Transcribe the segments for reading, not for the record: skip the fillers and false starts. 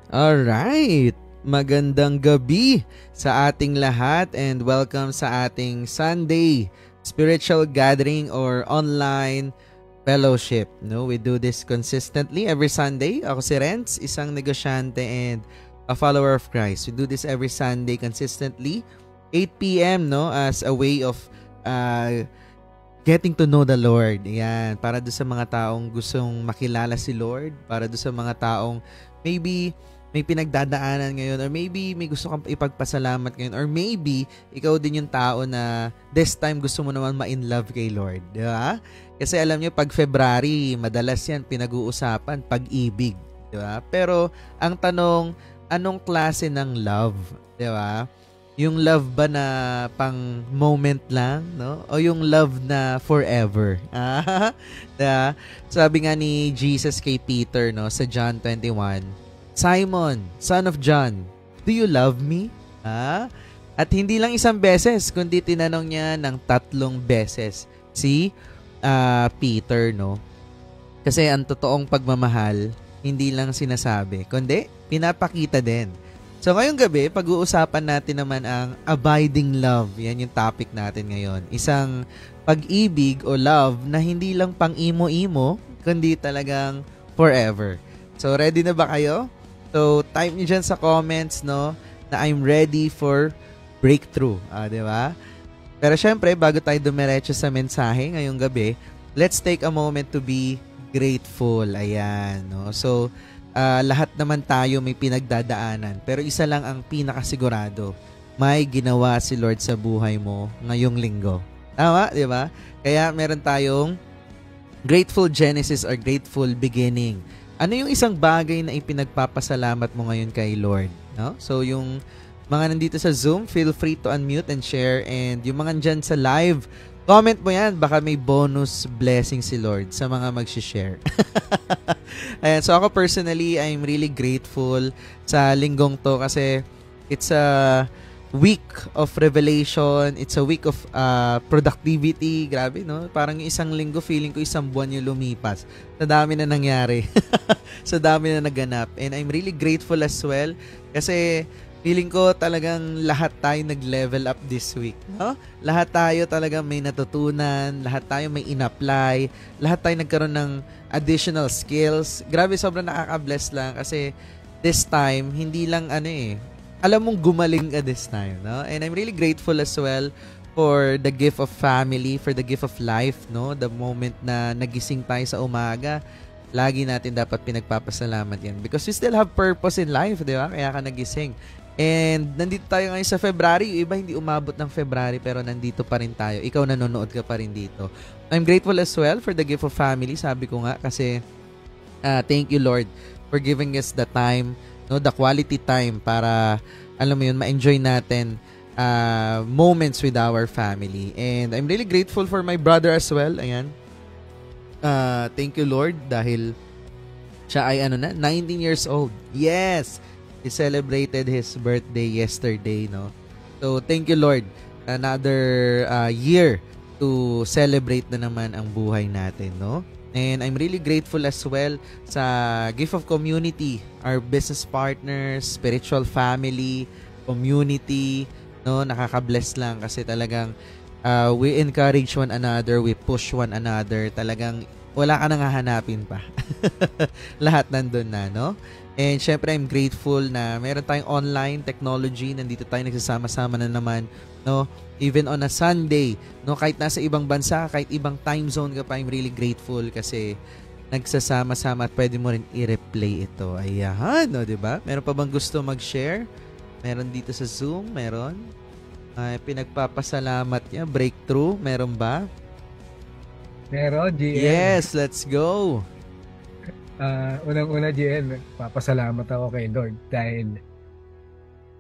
Alright, magandang gabi sa ating lahat and welcome sa ating Sunday spiritual gathering or online fellowship. No, we do this consistently every Sunday. Ako si Renz, isang negosyante and a follower of Christ. We do this every Sunday consistently, 8 p.m. no, as a way of uh, getting to know the Lord. Yan, para do sa mga taong gustong makilala si Lord, para do sa mga taong maybe may pinagdadaanan ngayon or maybe may gusto kang ipagpasalamat ngayon or maybe ikaw din yung tao na this time gusto mo naman ma-in love kay Lord. Di ba? Kasi alam nyo, pag February, madalas yan pinag-uusapan, pag-ibig. Di ba? Pero ang tanong, anong klase ng love? Di ba? Yung love ba na pang moment lang, no? O yung love na forever? Diba? Sabi nga ni Jesus kay Peter, no, sa John 21, Simon, son of John, do you love me? At hindi lang isang beses, kundi tinanong niya ng 3 beses si Peter, no? Kasi ang totoong pagmamahal, hindi lang sinasabi, kundi pinapakita din. So ngayong gabi, pag-uusapan natin naman ang abiding love. Yan yung topic natin ngayon. Isang pag-ibig o love na hindi lang pang imo-imo, kundi talagang forever. So ready na ba kayo? So type nyo dyan sa comments, no, na I'm ready for breakthrough. Di ba? Pero syempre, bago tayo dumiretso sa mensahe ngayong gabi, let's take a moment to be grateful. Ayan, no? So, lahat naman tayo may pinagdadaanan. Pero isa lang ang pinakasigurado, may ginawa si Lord sa buhay mo ngayong linggo. Tama, di ba? Kaya meron tayong grateful Genesis or grateful beginning. Ano yung isang bagay na ipinagpapasalamat mo ngayon kay Lord? No? So yung mga nandito sa Zoom, feel free to unmute and share. And yung mga dyan sa live, comment mo yan. Baka may bonus blessing si Lord sa mga mag-share. Ayan, so ako personally, I'm really grateful sa linggong to kasi it's a week of revelation. It's a week of productivity. Grabe, no? Parang yung isang linggo, feeling ko isang buwan yung lumipas. Sa dami na nangyari. Sa dami na naganap. And I'm really grateful as well kasi feeling ko talagang lahat tayo nag-level up this week. No? Lahat tayo talagang may natutunan. Lahat tayo may in-apply. Lahat tayo nagkaroon ng additional skills. Grabe, sobrang nakaka-bless lang kasi this time, hindi lang alam mong gumaling ka this time, no? And I'm really grateful as well for the gift of family, for the gift of life, no? The moment na nagising tayo sa umaga, lagi natin dapat pinagpapasalamat yan because we still have purpose in life, di ba? Kaya ka nagising. And nandito tayo ngayon sa February. Yung iba hindi umabot ng February pero nandito pa rin tayo. Ikaw nanonood ka pa rin dito. I'm grateful as well for the gift of family. Sabi ko nga kasi thank you Lord for giving us the time, no, the quality time para alam mo yun, ma-enjoy natin moments with our family. And I'm really grateful for my brother as well. Ayan. Thank you Lord dahil siya ay 19 years old. Yes. He celebrated his birthday yesterday, no? So, thank you, Lord. Another year to celebrate na naman ang buhay natin, no? And I'm really grateful as well sa gift of community, our business partners, spiritual family, community, no? Nakaka-bless lang kasi talagang we encourage one another, we push one another. Talagang wala ka nang hahanapin pa. Lahat nandun na, no? And syempre, I'm grateful na meron tayong online technology. Nandito tayo nagsasama-sama na naman, no? Even on a Sunday, no? Kahit nasa ibang bansa, kahit ibang time zone ka pa, I'm really grateful kasi nagsasama-sama at pwede mo rin i-replay ito. Ayan, no? Diba? Meron pa bang gusto mag-share? Meron dito sa Zoom? Meron? Pinagpapasalamat niya. Breakthrough? Meron ba? Meron, GN. Yes, let's go. Unang-una, GN, papasalamat ako kay Lord dahil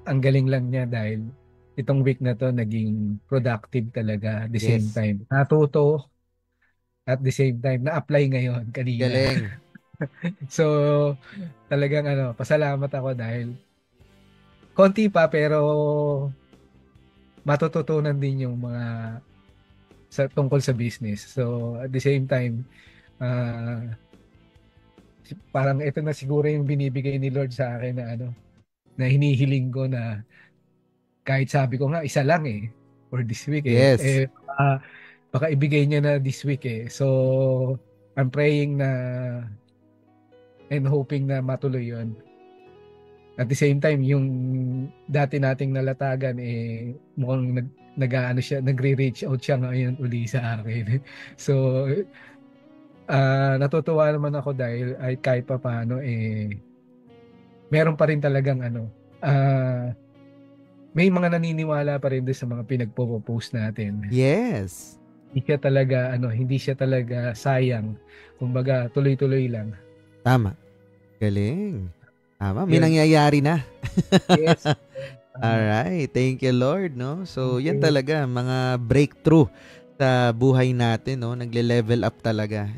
ang galing lang niya dahil itong week na to naging productive talaga at the same time. Natuto at the same time na-apply ngayon kanina. Galing. So, talagang pasalamat ako dahil konti pa pero matututunan din yung mga tungkol sa business. So, at the same time, parang ito na siguro yung binibigay ni Lord sa akin na na hinihiling ko na kahit sabi ko nga isa lang for this week Yes. baka ibigay niya na this week So I'm praying na and hoping na matuloy yon. At the same time, yung dati nating nalatagan mukhang nag-aano siya, nagre-reach out siya ngayon uli sa akin. So natutuwa naman ako dahil ay kahit pa paano meron pa rin talagang may mga naniniwala pa rin doon sa mga pinagpo-post natin. Yes. Hindi siya talaga sayang. Kumbaga, tuloy-tuloy lang. Tama. Galing. Tama, may nangyayari na. Yes. Alright, thank you Lord, no? So, yan talaga, mga breakthrough sa buhay natin, no? Nagle-level up talaga.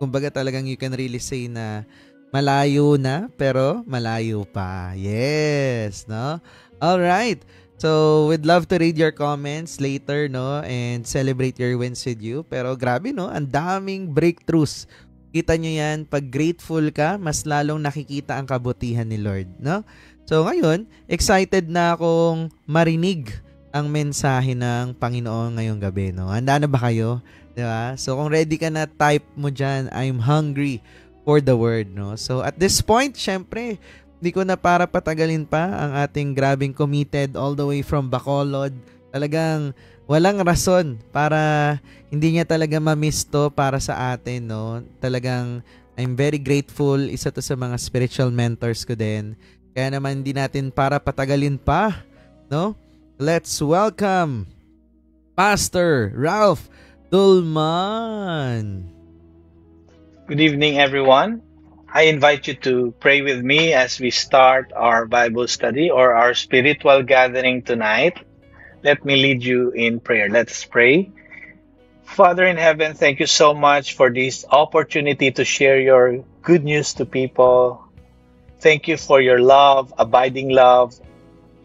Kumbaga talagang you can really say na malayo na, pero malayo pa. Yes, no? Alright. So, we'd love to read your comments later, no? And celebrate your wins with you. Pero grabe, no? Ang daming breakthroughs. Kita nyo yan, pag grateful ka, mas lalong nakikita ang kabutihan ni Lord, no? So ngayon, excited na akong marinig ang mensahe ng Panginoon ngayong gabi, no? Handa na ba kayo? Diba? So kung ready ka na, type mo dyan, I'm hungry for the word, no? So at this point, syempre, hindi ko na para patagalin pa ang ating grabing committed all the way from Bacolod. Talagang walang rason para hindi niya talaga ma-miss to para sa atin, no? Talagang I'm very grateful. Isa to sa mga spiritual mentors ko din. Kaya naman hindi natin para patagalin pa, no? Let's welcome Pastor Ralph Dulman. Good evening, everyone. I invite you to pray with me as we start our Bible study or our spiritual gathering tonight. Let me lead you in prayer. Let's pray. Father in heaven, thank you so much for this opportunity to share your good news to people. Thank you for your love, abiding love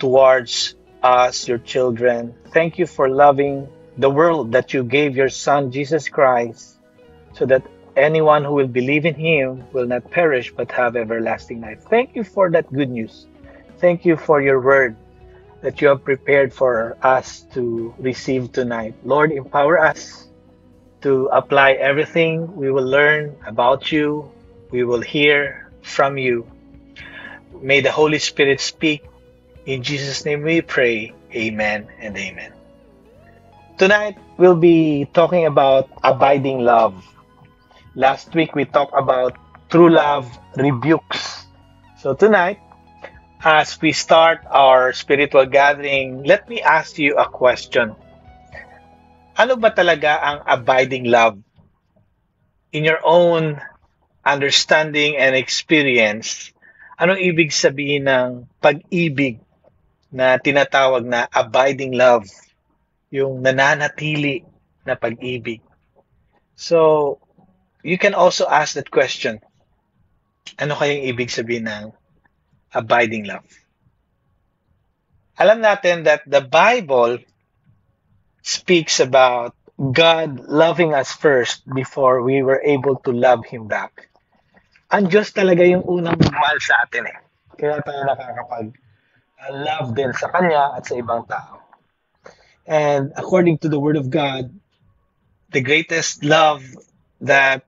towards us, your children. Thank you for loving the world that you gave your Son, Jesus Christ, so that anyone who will believe in him will not perish but have everlasting life. Thank you for that good news. Thank you for your word that you have prepared for us to receive tonight. Lord, empower us to apply everything we will learn about you, we will hear from you. May the Holy Spirit speak. In Jesus' name we pray. Amen and amen. Tonight, we'll be talking about abiding love. Last week, we talked about true love rebukes. So tonight, as we start our spiritual gathering, let me ask you a question. Ano ba talaga ang abiding love? In your own understanding and experience, anong ibig sabihin ng pag-ibig na tinatawag na abiding love? Yung nananatili na pag-ibig. So, you can also ask that question. Ano kayang ibig sabihin ng abiding love? Alam natin that the Bible speaks about God loving us first before we were able to love Him back. Ang Diyos talaga yung unang magmahal sa atin Kaya tayo nakakapag-love din sa Kanya at sa ibang tao. And according to the Word of God, the greatest love that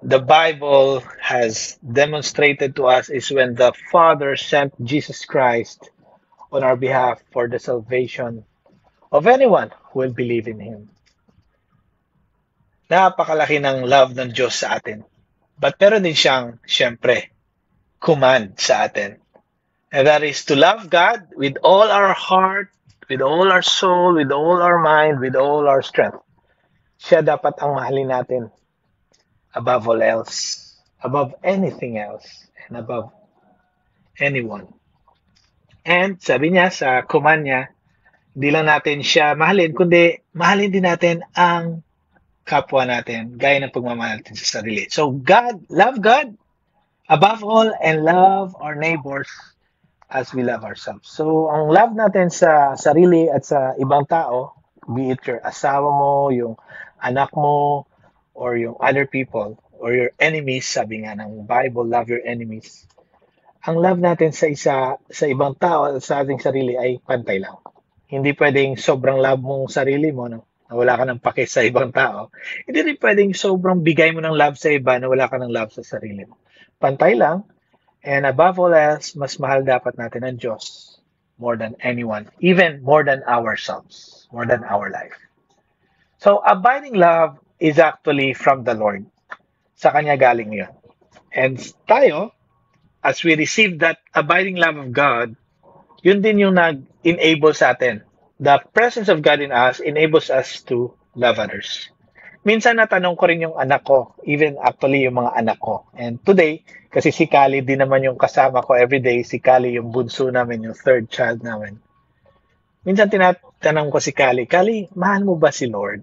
the Bible has demonstrated to us is when the Father sent Jesus Christ on our behalf for the salvation of anyone who will believe in Him. Napakalaki ng love ng Diyos sa atin. But meron din siyang, syempre, command sa atin. And that is to love God with all our heart, with all our soul, with all our mind, with all our strength. Siya dapat ang mahalin natin above all else, above anything else, and above anyone. And sabi niya sa command niya, hindi lang natin siya mahalin, kundi mahalin din natin ang kapwa natin, gaya ng pagmamahal natin sa sarili. So love God above all and love our neighbors as we love ourselves. So ang love natin sa sarili at sa ibang tao, be it your asawa mo, yung anak mo, or yung other people, or your enemies, sabi nga ng Bible, love your enemies. Ang love natin sa ibang tao at sa ating sarili ay pantay lang. Hindi pwedeng sobrang love mong sarili mo, no? Na wala ka ng pake sa ibang tao. Hindi rin pwedeng sobrang bigay mo ng love sa iba na wala ka ng love sa sarili mo. Pantay lang. And above all else, mas mahal dapat natin ang Diyos more than anyone, even more than ourselves, more than our life. So, abiding love is actually from the Lord. Sa Kanya galing yun. And tayo, as we receive that abiding love of God, yun din yung nag-enable sa atin. The presence of God in us enables us to love others. Minsan natanong ko rin yung anak ko, even actually yung mga anak ko. And today, kasi si Kali din naman yung kasama ko everyday, si Kali yung bunso namin, yung third child namin. Minsan tinatanong ko si Kali, Kali, mahal mo ba si Lord?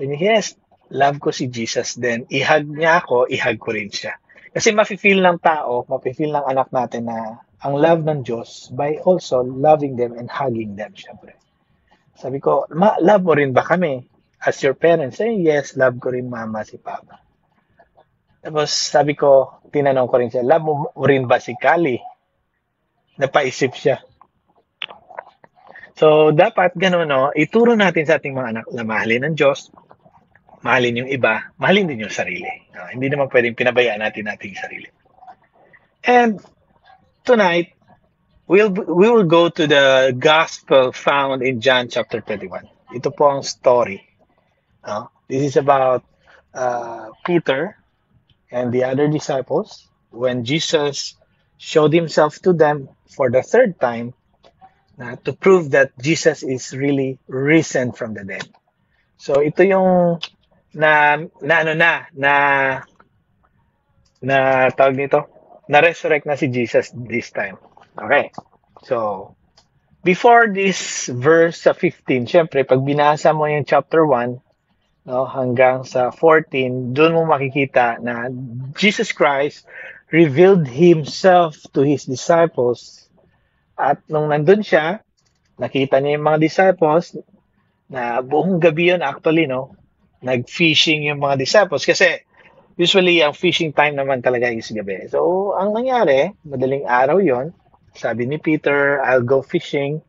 And yes, love ko si Jesus. Then, ihag niya ako, ihag ko rin siya. Kasi mafe-feel ng tao, mafe-feel ng anak natin na ang love ng Diyos by also loving them and hugging them, syempre. Sabi ko, love mo rin ba kami? As your parents, yes, love ko rin mama si papa. Tapos sabi ko, tinanong ko rin siya, love mo rin ba si Kali? Napaisip siya. So, dapat gano'n, no? Ituro natin sa ating mga anak na mahalin ng Diyos, mahalin yung iba, mahalin din yung sarili. No? Hindi naman pwedeng pinabayaan natin ating sarili. And tonight, we will go to the gospel found in John chapter 21. Ito po ang story. This is about Peter and the other disciples when Jesus showed himself to them for the third time to prove that Jesus is really risen from the dead. So ito yung tawag nito, na-resurrect na si Jesus this time. Okay. So before this verse sa 15, syempre pag binasa mo yung chapter 1, no, hanggang sa 14, doon mo makikita na Jesus Christ revealed himself to his disciples. At nung nandun siya, nakita niya yung mga disciples na buong gabi yun actually, no, nag-fishing yung mga disciples kasi usually ang fishing time naman talaga is gabi. So, ang nangyari, madaling araw yon, sabi ni Peter, I'll go fishing.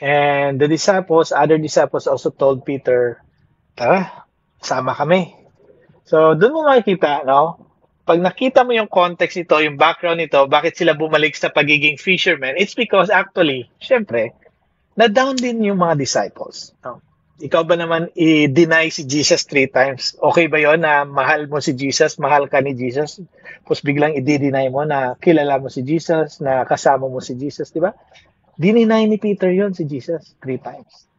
And the disciples, other disciples also told Peter, tara, sama kami. So, doon mo makikita, no? Pag nakita mo yung context nito, yung background nito, bakit sila bumalik sa pagiging fishermen, it's because actually, syempre, na-down din yung mga disciples. No? Ikaw ba naman i-deny si Jesus 3 times? Okay ba yon na mahal mo si Jesus, mahal ka ni Jesus? Tapos biglang i-deny mo na kilala mo si Jesus, na kasama mo si Jesus, di ba? Dininay ni Peter yon si Jesus 3 times.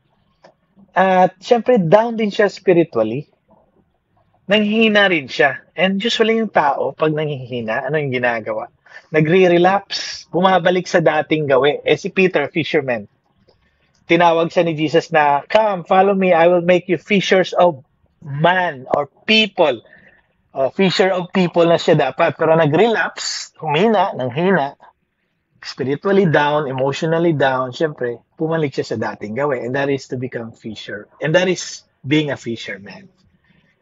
At syempre, down din siya spiritually. Nanghihina rin siya. And usually yung tao, pag nanghihina, ano yung ginagawa? Nagre-relapse, bumabalik sa dating gawi. Si Peter, fisherman. Tinawag siya ni Jesus na, come, follow me, I will make you fishers of man or people. Fisher of people na siya dapat. Pero nag-relapse, humina, nanghina, spiritually down, emotionally down, syempre, pumalik siya sa dating gawin. And that is to become fisher. And that is being a fisherman.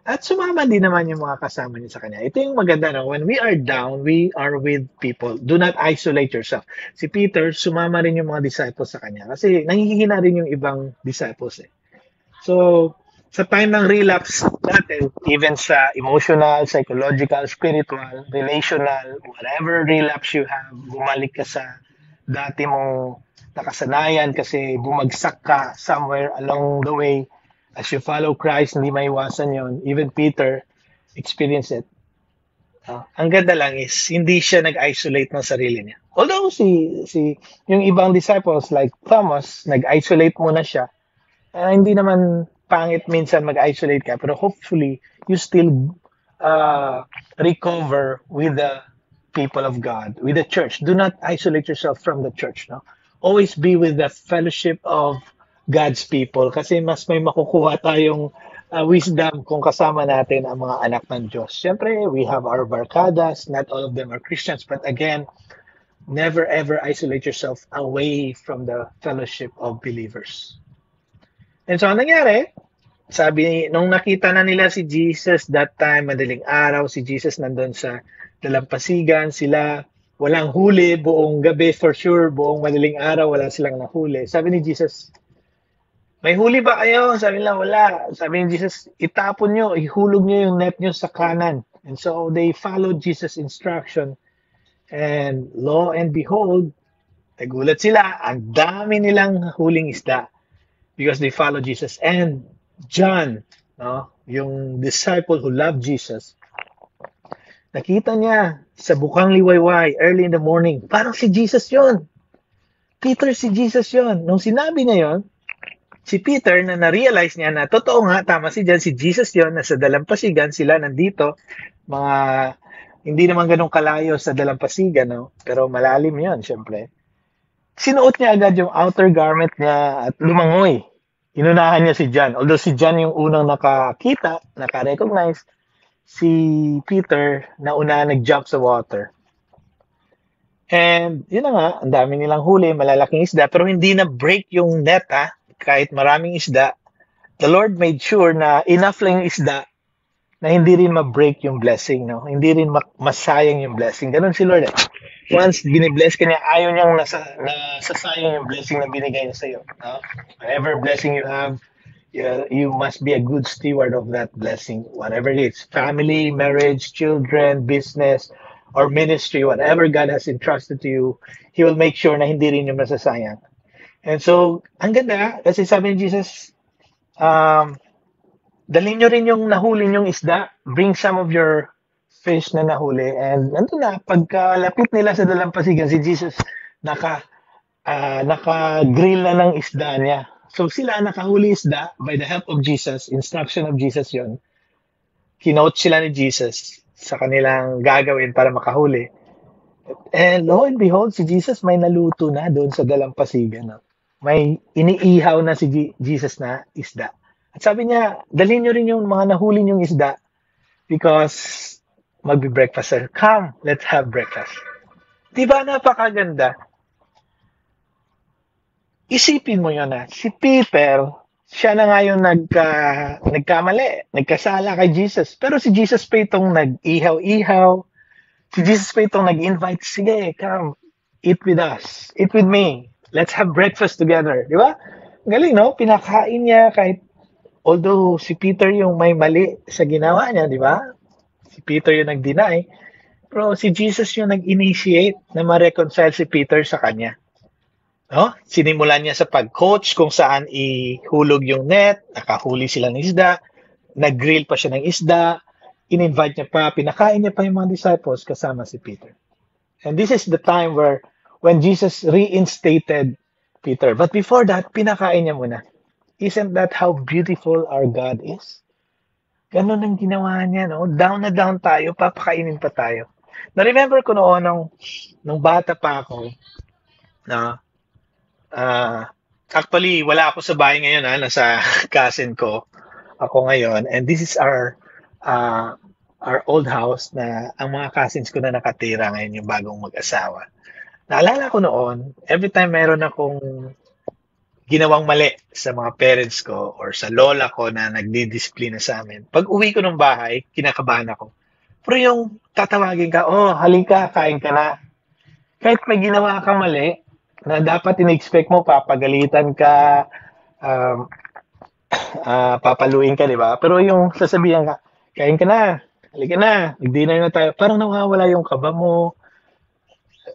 At sumama din naman yung mga kasama niya sa kanya. Ito yung maganda, no? When we are down, we are with people. Do not isolate yourself. Si Peter, sumama rin yung mga disciples sa kanya. Kasi nangihina rin yung ibang disciples. So, sa time ng relapse natin, even sa emotional, psychological, spiritual, relational, whatever relapse you have, bumalik ka sa dati mong nakasanayan kasi bumagsak ka somewhere along the way. As you follow Christ, hindi maiwasan yon. Even Peter experienced it. Ang ganda lang is, hindi siya nag-isolate ng sarili niya. Although yung ibang disciples like Thomas, nag-isolate muna siya. Hindi naman pangit minsan mag-isolate ka, pero hopefully, you still recover with the people of God, with the church. Do not isolate yourself from the church. No? Always be with the fellowship of God's people kasi mas may makukuha tayong wisdom kung kasama natin ang mga anak ng Diyos. Siyempre, we have our barkadas. Not all of them are Christians. But again, never ever isolate yourself away from the fellowship of believers. And so, ang nangyari, sabi, nung nakita na nila si Jesus that time, madaling araw, si Jesus nandun sa dalampasigan, sila, walang huli, buong gabi for sure, buong madaling araw, wala silang nahuli. Sabi ni Jesus, may huli ba kayo? Sabi nila, wala. Sabi ni Jesus, itapon nyo, ihulog nyo yung net nyo sa kanan. And so they followed Jesus' instruction. And lo and behold, nagulat sila, ang dami nilang huling isda because they followed Jesus. And John, no, yung disciple who loved Jesus, nakita niya sa bukang liwayway early in the morning, parang si Jesus yon. Peter, si Jesus yon. Nung sinabi niya yon, si Peter na na-realize niya na totoo nga, tama si John, si Jesus yon, nasa dalampasigan, sila nandito, mga hindi naman ganun kalayo sa dalampasigan, no? Pero malalim yon, syempre. Sinuot niya agad yung outer garment niya at lumangoy. Inunahan niya si John. Although si John yung unang nakakita, naka-recognize, si Peter na una nag-jump sa water. And yun na nga, ang dami nilang huli, malalaking isda, pero hindi na break yung net, ha? Kahit maraming isda. The Lord made sure na enough lang yung isda na hindi rin ma-break yung blessing, no? Hindi rin masayang yung blessing. Ganun si Lord, eh. Once binibless ka niya, ayaw niyang nasasayang yung blessing na binigay niya sa'yo. No? Whatever blessing you have, you must be a good steward of that blessing. Whatever it is, family, marriage, children, business, or ministry, whatever God has entrusted to you, He will make sure na hindi rin yung masasayang. And so, ang ganda, kasi sabi ni Jesus, dalhin nyo rin yung nahuli yung isda, bring some of your fish na nahuli, and nandun na, pagkalapit nila sa dalampasigan, si Jesus naka-grill na ng isda niya. So sila nakahuli isda by the help of Jesus, instruction of Jesus yon. Kinote sila ni Jesus sa kanilang gagawin para makahuli. And lo and behold, si Jesus may naluto na doon sa dalampasigan. No? May iniihaw na si Jesus na isda. At sabi niya, dalhin nyo rin yung mga nahuli yung isda because magbe-breakfast sir. Come, let's have breakfast. Diba napakaganda? Isipin mo yun na, si Peter, siya na nga yung nagkamali, nagkasala kay Jesus. Pero si Jesus pa itong nag-ihaw-ihaw. Si Jesus pa itong nag-invite, sige, come, eat with us, eat with me. Let's have breakfast together. Di ba? Galing, no? Pinakain niya kahit, although si Peter yung may mali sa ginawa niya, di ba? Si Peter yung nag-deny. Pero si Jesus yung nag-initiate na ma-reconcile si Peter sa kanya. No? Sinimulan niya sa pag-coach kung saan ihulog yung net, nakahuli sila ng isda, nag-grill pa siya ng isda, in-invite niya pa, pinakain niya pa yung mga disciples kasama si Peter. And this is the time when Jesus reinstated Peter. But before that, pinakain niya muna. Isn't that how beautiful our God is? Ganon ang ginawa niya, no? Down na down tayo, papakainin pa tayo. Na-remember ko noon, nung bata pa ako, na actually, wala ako sa bahay ngayon, nasa cousin ko ako ngayon. And this is our old house na ang mga cousins ko na nakatira ngayon yung bagong mag-asawa. Naalala ko noon, every time meron akong ginawang mali sa mga parents ko or sa lola ko na nagdidisiplina sa amin, pag uwi ko ng bahay, kinakabahan ako. Pero yung tatawagin ka, oh, halika, kain ka na. Kahit may ginawa kang mali, na dapat in-expect mo, papagalitan ka, papaluin ka, di ba? Pero yung sasabihan ka, kain ka na, halika na, nag-dinner na tayo, parang nawawala yung kaba mo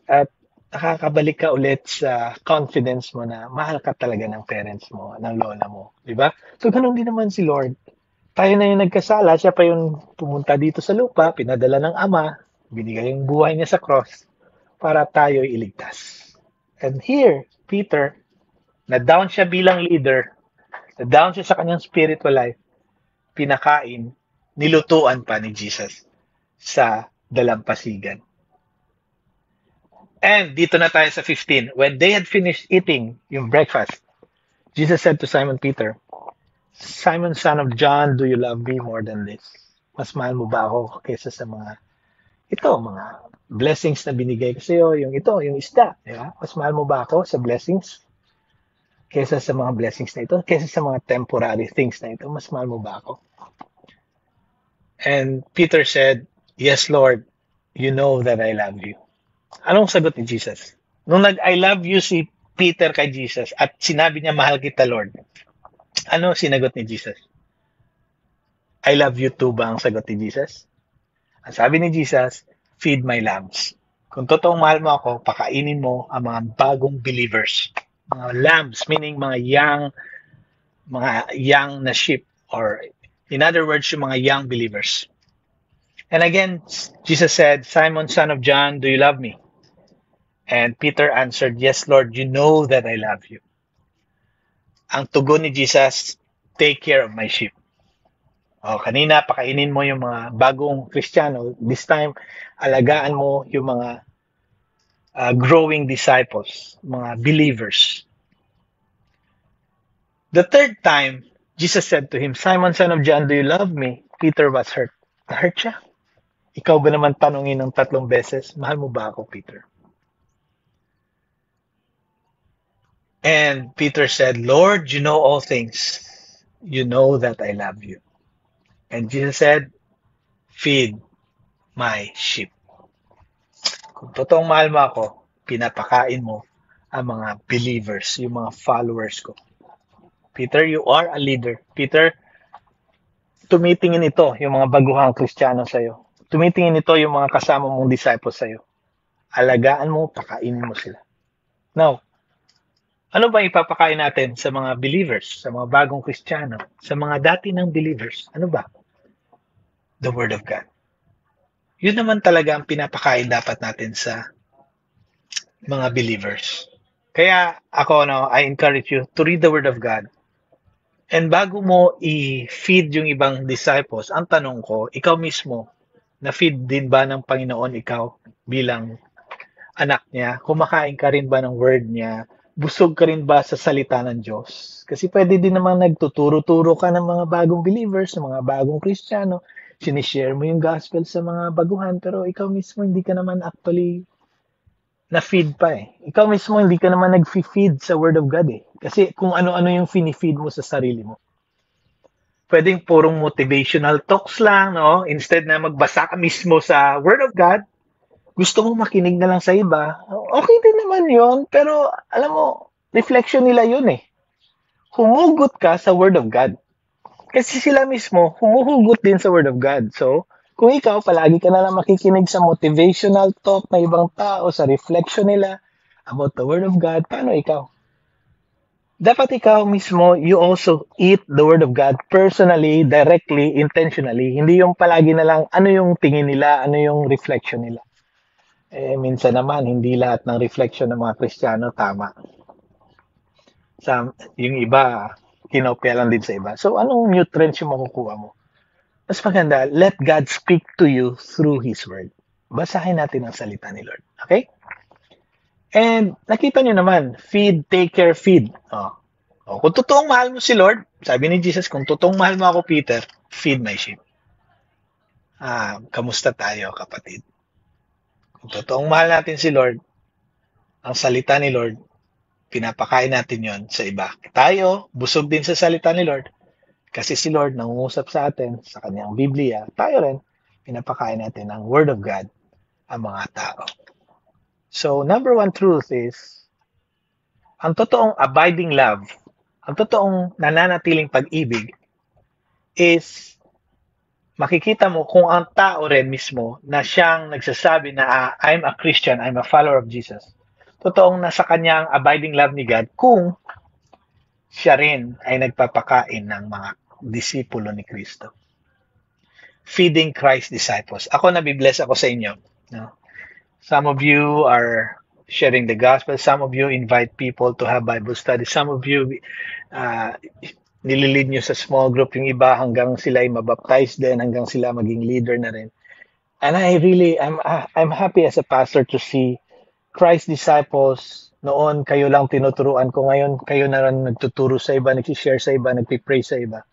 at nakakabalik ka ulit sa confidence mo na mahal ka talaga ng parents mo, ng lola mo, di ba? So, ganun din naman si Lord. Tayo na yung nagkasala, siya pa yung pumunta dito sa lupa, pinadala ng Ama, binigay yung buhay niya sa cross para tayo iligtas. And here, Peter, na-down siya bilang leader, na-down siya sa kanyang spiritual life, pinakain, nilutuan pa ni Jesus sa dalampasigan. And dito na tayo sa 15. When they had finished eating yung breakfast, Jesus said to Simon Peter, Simon, son of John, do you love me more than this? Mas mahal mo ba ako kaysa sa mga blessings na binigay ko sa'yo, yung isda, di ba? Mas mahal mo ba ako sa blessings? kesa sa mga blessings na ito, kesa sa mga temporary things na ito, mas mahal mo ba ako? And Peter said, "Yes, Lord, you know that I love you." Anong sagot ni Jesus? Nung nag-I love you si Peter kay Jesus at sinabi niya, mahal kita, Lord, ano sinagot ni Jesus? I love you too ba ang sagot ni Jesus? Ang sabi ni Jesus, feed my lambs. Kung totoong mahal mo ako, pakainin mo ang mga bagong believers. Mga lambs, meaning mga young na sheep, or in other words, yung mga young believers. And again, Jesus said, "Simon, son of John, do you love me?" And Peter answered, "Yes, Lord, you know that I love you." Ang tugon ni Jesus, "Take care of my sheep." Kanina, pakainin mo yung mga bagong Kristiyano. This time, alagaan mo yung mga growing disciples, mga believers. The third time, Jesus said to him, "Simon, son of John, do you love me?" Peter was hurt. Na-hurt siya. Ikaw ba naman tanungin ng 3 beses, mahal mo ba ako, Peter? And Peter said, "Lord, you know all things. You know that I love you." And Jesus said, "Feed my sheep." Kung totoong mahal mo ako, pinapakain mo ang mga believers, yung mga followers ko. Peter, you are a leader. Peter, tumitingin ito yung mga baguhang Kristiyano sa'yo. Tumitingin ito yung mga kasama mong disciples sa'yo. Alagaan mo, pakainin mo sila. Now, ano ba ipapakain natin sa mga believers, sa mga bagong Kristiyano, sa mga dati ng believers? Ano ba? The Word of God. Yun naman talaga ang pinapakain dapat natin sa mga believers. Kaya ako, I encourage you to read the Word of God. And bago mo i-feed yung ibang disciples, ang tanong ko, ikaw mismo, na-feed din ba ng Panginoon ikaw bilang anak niya? Kumakain ka rin ba ng Word niya? Busog ka rin ba sa salita ng Diyos? Kasi pwede din naman nagtuturo-turo ka ng mga bagong believers, ng mga bagong Kristiyano, sinishare mo yung gospel sa mga baguhan, pero ikaw mismo hindi ka naman actually na-feed pa eh. Ikaw mismo hindi ka naman nag-feed sa Word of God eh. Kasi kung ano-ano yung finifeed mo sa sarili mo. Pwedeng purong motivational talks lang, no? Instead na magbasa ka mismo sa Word of God, gusto mo makinig na lang sa iba, okay din naman yon, pero alam mo, reflection nila yun eh. Humugot ka sa Word of God. Kasi sila mismo, humuhugot din sa Word of God. So, kung ikaw, palagi ka na lang makikinig sa motivational talk na ibang tao, sa reflection nila about the Word of God, paano ikaw? Dapat ikaw mismo, you also eat the Word of God personally, directly, intentionally. Hindi yung palagi na lang, ano yung tingin nila, ano yung reflection nila. Minsan naman, hindi lahat ng reflection ng mga Kristiyano tama. Yung iba, kinopya lang din sa iba. So, anong nutrients yung makukuha mo? Mas maganda, let God speak to you through His Word. Basahin natin ang salita ni Lord. Okay? And nakita nyo naman, feed, take care, feed. Kung totoong mahal mo si Lord, sabi ni Jesus, kung totoong mahal mo ako, Peter, feed my sheep. Kamusta tayo, kapatid? Kung totoong mahal natin si Lord, ang salita ni Lord, pinapakain natin yon sa iba. Tayo, busog din sa salita ni Lord. Kasi si Lord nangungusap sa atin sa kanyang Biblia. Tayo rin, pinapakain natin ang Word of God ang mga tao. So, number 1 truth is, ang totoong abiding love, ang totoong nananatiling pag-ibig is makikita mo kung ang tao rin mismo na siyang nagsasabi na I'm a Christian, I'm a follower of Jesus. Totoong nasa kanyang abiding love ni God kung siya rin ay nagpapakain ng mga disipulo ni Kristo. Feeding Christ disciples. Ako, nabibless ako sa inyo. No? Some of you are sharing the gospel. Some of you invite people to have Bible study. Some of you nililid nyo sa small group yung iba hanggang sila ay mabaptize din, hanggang sila maging leader na rin. And I'm happy as a pastor to see Christ disciples. Noon, kayo lang tinuturuan ko. Ngayon, kayo na rin nagtuturo sa iba, nag-share sa iba, nagpipray sa iba.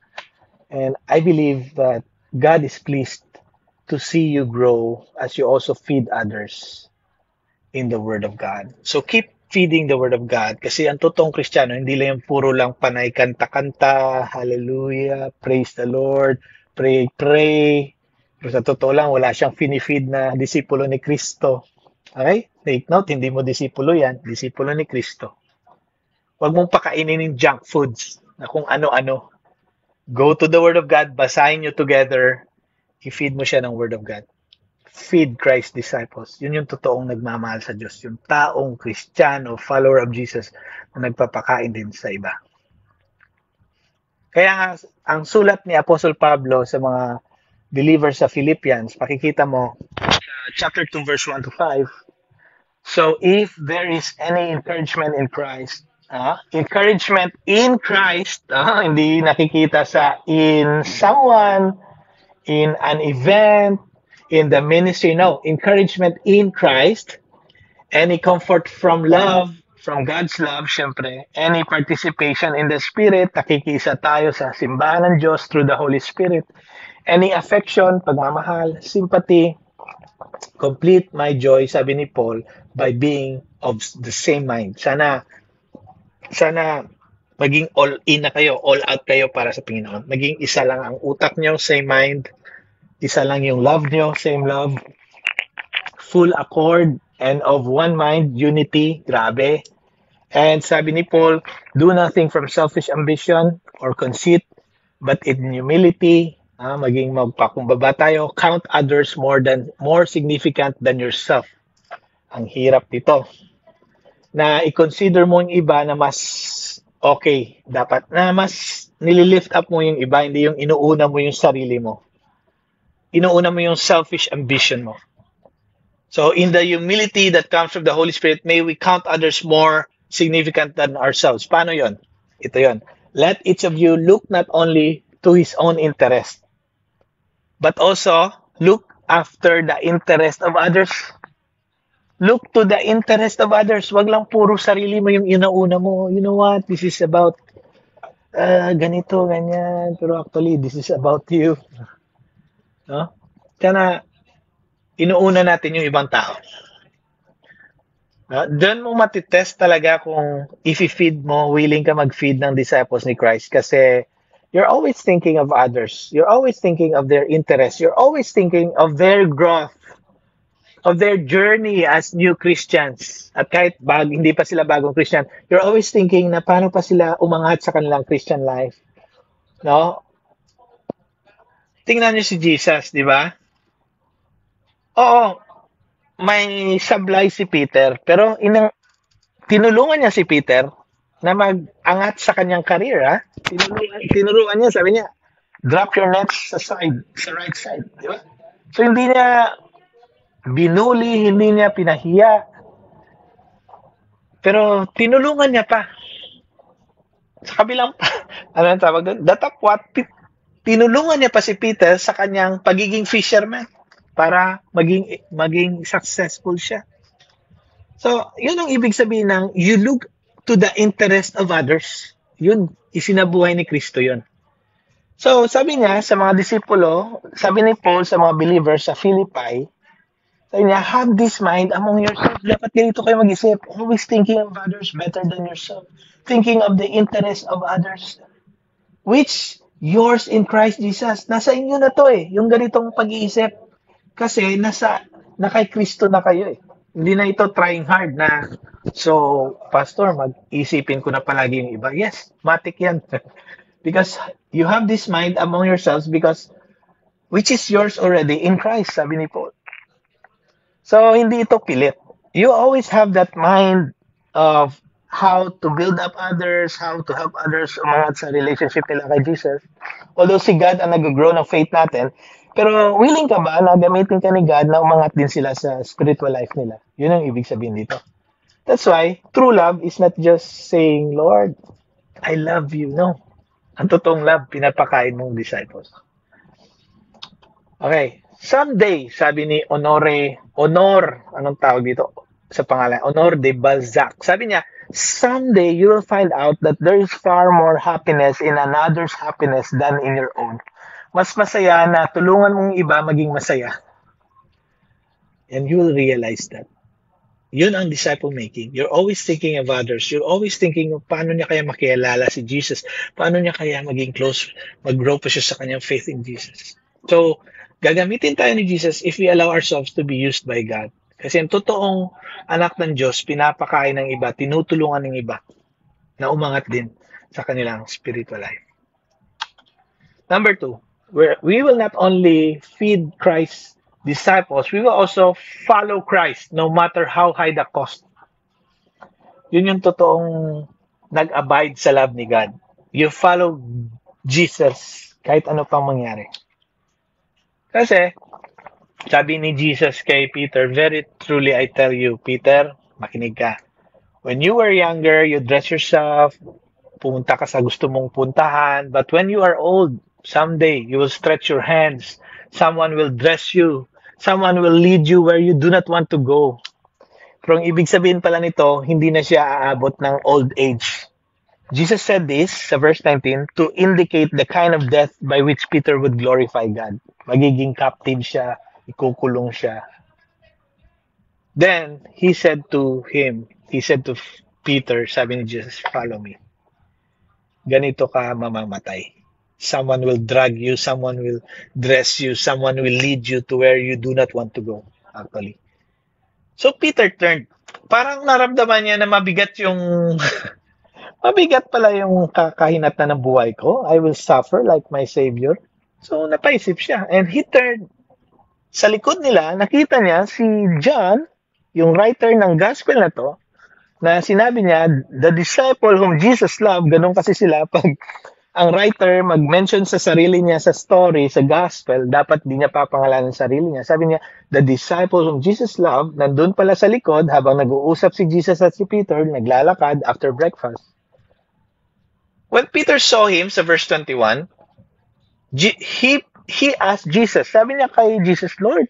And I believe that God is pleased to see you grow as you also feed others in the Word of God. So keep feeding the Word of God. Kasi ang totoong Kristiyano, hindi lang yung puro lang panay kanta-kanta, hallelujah, praise the Lord, pray, pray. Pero sa totoo lang, wala siyang finifeed na disipulo ni Kristo. Okay? Take note, hindi mo disipulo yan, disipulo ni Kristo. Huwag mong pakainin ng junk foods na kung ano-ano. Go to the Word of God, basahin nyo together, i-feed mo siya ng Word of God. Feed Christ disciples. Yun yung totoong nagmamahal sa Diyos. Yung taong Kristiyano, follower of Jesus, na nagpapakain din sa iba. Kaya nga, ang sulat ni Apostle Pablo sa mga believers sa Philippians, pakikita mo, chapter 2, verse 1 to 5. So, if there is any encouragement in Christ, hindi nakikita sa in someone, in an event, in the ministry, no. Encouragement in Christ, any comfort from love, from God's love, syempre, any participation in the Spirit, nakikisa tayo sa simbahan ng Diyos through the Holy Spirit, any affection, pagmamahal, sympathy, complete my joy, sabi ni Paul, by being of the same mind. Sana maging all in na kayo, all out kayo para sa Panginoon. Maging isa lang ang utak nyo, same mind, isa lang yung love nyo, same love, full accord, and of one mind, unity, grabe. And sabi ni Paul, do nothing from selfish ambition or conceit, but in humility, maging magpakumbaba tayo, count others more significant than yourself. Ang hirap nito. Na i-consider mo yung iba na mas okay, dapat na mas nililift up mo yung iba, hindi yung inuuna mo yung sarili mo. Inuuna mo yung selfish ambition mo. So, in the humility that comes from the Holy Spirit, may we count others more significant than ourselves. Paano yon? Ito yon. Let each of you look not only to his own interest, but also look after the interest of others. Look to the interest of others. Wag lang puro sarili mo yung inauna mo. You know what? This is about ganito, ganyan. Pero actually, this is about you. No? Kaya inuuna natin yung ibang tao. No? Doon mo matitest talaga kung if-feed mo, willing ka mag-feed ng disciples ni Christ kasi you're always thinking of others. You're always thinking of their interests. You're always thinking of their growth, of their journey as new Christians. At kahit hindi pa sila bagong Christian, you're always thinking na paano pa sila umangat sa kanilang Christian life. No? Tingnan niyo si Jesus, di ba? Oo, may sablay si Peter, pero tinulungan niya si Peter na mag-angat sa kanyang career, ha? Tinuruan niya, sabi niya, drop your nets sa right side, di ba? So, hindi niya binuli, hindi niya pinahiya, pero tinulungan niya pa. Sa kabilang, ano ang tawag doon? Datapwat, tinulungan niya pa si Peter sa kanyang pagiging fisherman para maging successful siya. So, yun ang ibig sabihin ng you look to the interest of others. Yun, isinabuhay ni Kristo yun. So, sabi niya sa mga disipulo, sabi ni Paul sa mga believers sa Philippi, sabi niya, have this mind among yourselves. Dapat ganito kayo mag-isip. Always thinking of others better than yourself. Thinking of the interest of others. Which yours in Christ Jesus. Nasa inyo na to yung ganitong pag-iisip. Kasi na kay Kristo na kayo Hindi na ito trying hard na, so, pastor, mag-isipin ko na palagi yung iba. Yes, matik yan. Because you have this mind among yourselves because which is yours already in Christ, sabi ni Paul. So, hindi ito pilit. You always have that mind of how to build up others, how to help others umangat sa relationship nila kay Jesus. Although si God ang nag-grow ng faith natin, pero willing ka ba na gamitin ka ni God na umangat din sila sa spiritual life nila? Yun ang ibig sabihin dito. That's why, true love is not just saying, Lord, I love you. No. Ang totoong love, pinapakain mong disciples. Okay. Someday, sabi ni Honor, anong tawag dito sa pangalan? Honor de Balzac. Sabi niya, someday you will find out that there is far more happiness in another's happiness than in your own. Mas masaya na tulungan mong iba maging masaya. And you will realize that. Yun ang disciple making. You're always thinking of others. You're always thinking of paano niya kaya makilala si Jesus. Paano niya kaya maging close, mag-grow pa siya sa kanyang faith in Jesus. So, gagamitin tayo ni Jesus if we allow ourselves to be used by God. Kasi ang totoong anak ng Diyos, pinapakain ng iba, tinutulungan ng iba na umangat din sa kanilang spiritual life. Number 2, we will not only feed Christ's disciples, we will also follow Christ no matter how high the cost. Yun yung totoong nag-abide sa love ni God. You follow Jesus kahit ano pang mangyari. Kasi, sabi ni Jesus kay Peter, very truly I tell you, Peter, makinig ka. When you were younger, you dress yourself, pumunta ka sa gusto mong puntahan, but when you are old, someday you will stretch your hands, someone will dress you, someone will lead you where you do not want to go. Pero ang ibig sabihin pala nito, hindi na siya aabot ng old age. Jesus said this sa verse 19 to indicate the kind of death by which Peter would glorify God. Magiging captive siya, ikukulong siya. Then, he said to Peter, sabi ni Jesus, follow me. Ganito ka mamamatay. Someone will drag you, someone will dress you, someone will lead you to where you do not want to go, actually. So Peter turned. Parang naramdaman niya na mabigat yung mabigat pala yung kahinatnan ng buhay ko. I will suffer like my Savior. So napaisip siya. And he turned. Sa likod nila, nakita niya si John, yung writer ng gospel na to, na sinabi niya, the disciple whom Jesus loved, ganun kasi sila pag ang writer mag-mention sa sarili niya sa story, sa gospel, dapat di niya papangalanan sa sarili niya. Sabi niya, the disciple whom Jesus loved, nandun pala sa likod habang nag-uusap si Jesus at si Peter, naglalakad after breakfast. When Peter saw him, sa verse 21, he asked Jesus, sabi niya kay Jesus, Lord,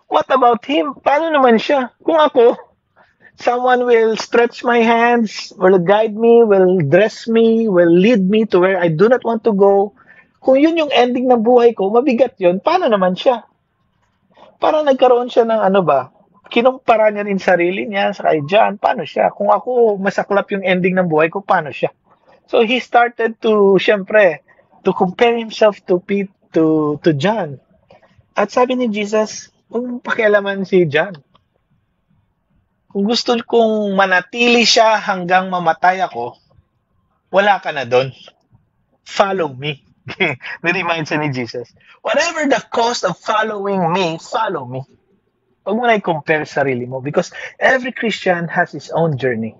what about him? Paano naman siya? Kung ako, someone will stretch my hands, will guide me, will dress me, will lead me to where I do not want to go. Kung yun yung ending ng buhay ko, mabigat yun. Paano naman siya? Parang nagkaroon siya ng kinumpara niya rin sarili niya sa kay John. Paano siya? Kung ako masaklap yung ending ng buhay ko, paano siya? So he started to, syempre, to compare himself to John. At sabi ni Jesus, kung pakialaman si John, kung gusto kong manatili siya hanggang mamatay ako, wala ka na doon. Follow me. Ni-remind siya ni Jesus. Whatever the cost of following me, follow me. Huwag mo na i-compare sarili mo because every Christian has his own journey.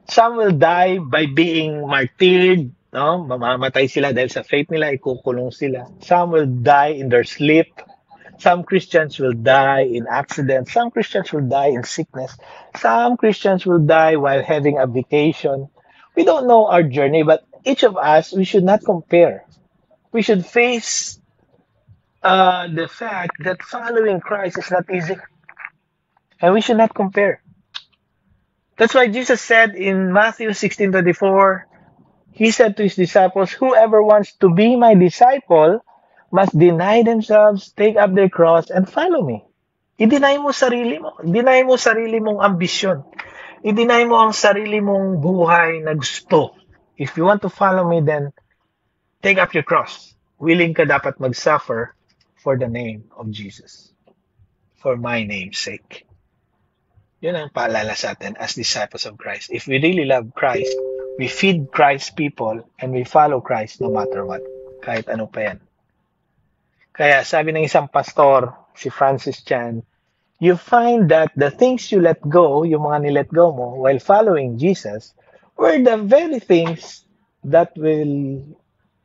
Some will die by being martyred, no? Mamamatay sila dahil sa faith nila, ikukulong sila. Some will die in their sleep. Some Christians will die in accidents. Some Christians will die in sickness. Some Christians will die while having a vacation. We don't know our journey, but each of us, we should not compare. We should face the fact that following Christ is not easy. And we should not compare. That's why Jesus said in Matthew 16:24, he said to his disciples, whoever wants to be my disciple must deny themselves, take up their cross, and follow me. I-deny mo sarili mo. I-deny mo sarili mong ambisyon. I-deny mo ang sarili mong buhay na gusto. If you want to follow me, then take up your cross. Willing ka dapat mag-suffer for the name of Jesus. For my name's sake. Yun ang paalala sa atin as disciples of Christ. If we really love Christ, we feed Christ's people, and we follow Christ no matter what. Kahit ano pa yan. Kaya sabi ng isang pastor, si Francis Chan, you find that the things you let go, yung mga nilet go mo, while following Jesus, were the very things that will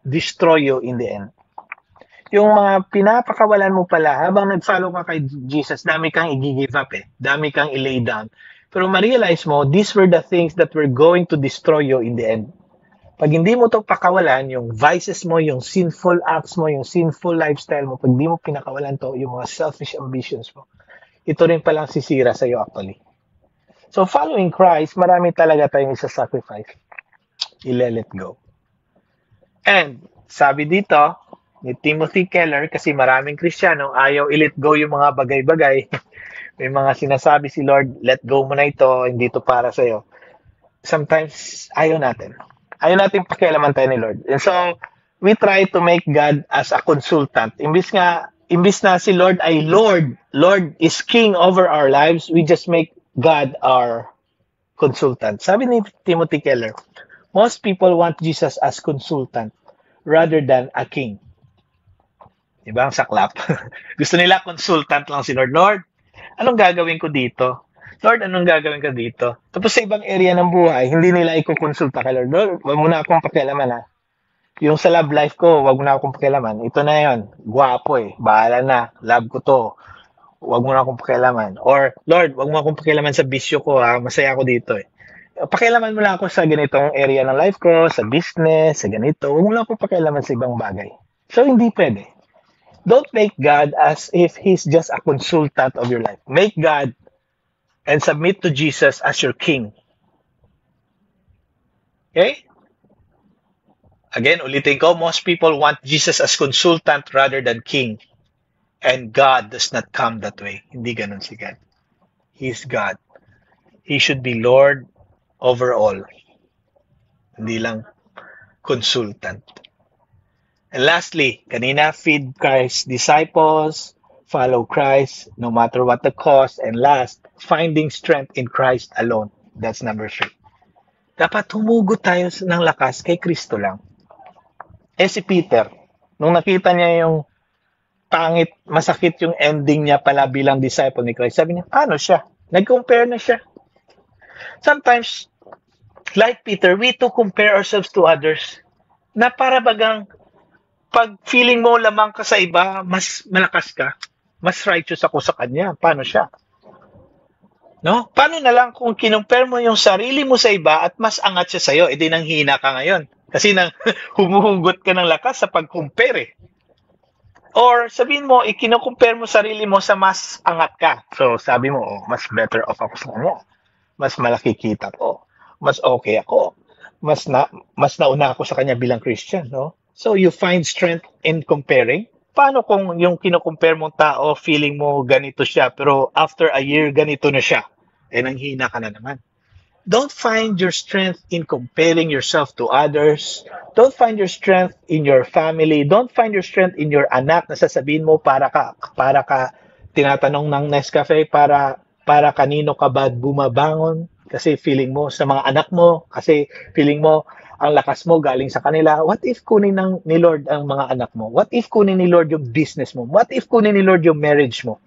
destroy you in the end. Yung mga pinapakawalan mo pala, habang nag-follow ka kay Jesus, dami kang i-give up dami kang i-lay down. Pero ma-realize mo, these were the things that were going to destroy you in the end. Pag hindi mo to pakawalan, yung vices mo, yung sinful acts mo, yung sinful lifestyle mo, pag hindi mo pinakawalan to, yung mga selfish ambitions mo, ito rin palang sisira sa'yo actually. So following Christ, marami talaga tayong isa-sacrifice. I-let go. And sabi dito, ni Timothy Keller, kasi maraming Kristiyano ayaw i-let go yung mga bagay-bagay. May mga sinasabi si Lord, let go mo na ito, hindi to para sa'yo. Sometimes, ayaw natin. Ayaw natin pakialaman tayo ni Lord. And so, we try to make God as a consultant. Imbis na si Lord ay Lord is king over our lives, we just make God our consultant. Sabi ni Timothy Keller, most people want Jesus as consultant rather than a king. Diba ang saklap? Gusto nila consultant lang si Lord. Lord, anong gagawin ko dito? Lord, anong gagawin ko dito? Tapos sa ibang area ng buhay, hindi nila ikukonsulta kay Lord. Lord, wag mo na akong pakialaman ha. Yung sa love life ko, wag mo na akong pakialaman. Ito na yon, gwapo eh. Bahala na. Love ko to. Wag mo na akong pakialaman. Or, Lord, wag mo akong pakialaman sa bisyo ko ha. Masaya ako dito eh. Pakialaman mo lang ako sa ganitong area ng life ko, sa business, sa ganito. Wag mo lang akong pakialaman sa ibang bagay. So, hindi pwede. Don't make God as if He's just a consultant of your life. Make God and submit to Jesus as your king. Okay? Again, ulitin ko, most people want Jesus as consultant rather than king. And God does not come that way. Hindi ganun si God. He's God. He should be Lord over all. Hindi lang consultant. And lastly, kanina, feed Christ's disciples, follow Christ no matter what the cost. And last, finding strength in Christ alone. That's number 3. Dapat humugot tayo ng lakas kay Kristo lang. Si Peter, nung nakita niya yung pangit, masakit yung ending niya pala bilang disciple ni Christ, sabi niya, ano siya? Nag-compare na siya. Sometimes, like Peter, we to compare ourselves to others na para bagang pag feeling mo lamang ka sa iba, mas malakas ka, mas righteous ako sa kanya. Paano siya? No? Paano na lang kung kinumpare mo yung sarili mo sa iba at mas angat siya sa'yo, edi nang hina ka ngayon. Kasi nang humuhugot ka ng lakas sa pag-compare. Or sabihin mo, ikinukumpare mo sarili mo sa mas angat ka. So sabi mo, oh, mas better off ako sa kanya. Mas malaki kita ko. Mas okay ako. Mas nauna ako sa kanya bilang Christian. No? So you find strength in comparing. Paano kung yung kinukumpare mong tao, feeling mo ganito siya, pero after a year, ganito na siya. Nanghina ka na naman. Don't find your strength in comparing yourself to others. Don't find your strength in your family. Don't find your strength in your anak na sasabihin mo para ka tinatanong ng Nescafe para kanino ka ba bumabangon kasi feeling mo sa mga anak mo, kasi feeling mo ang lakas mo galing sa kanila. What if kunin ni Lord ang mga anak mo? What if kunin ni Lord yung business mo? What if kunin ni Lord yung marriage mo?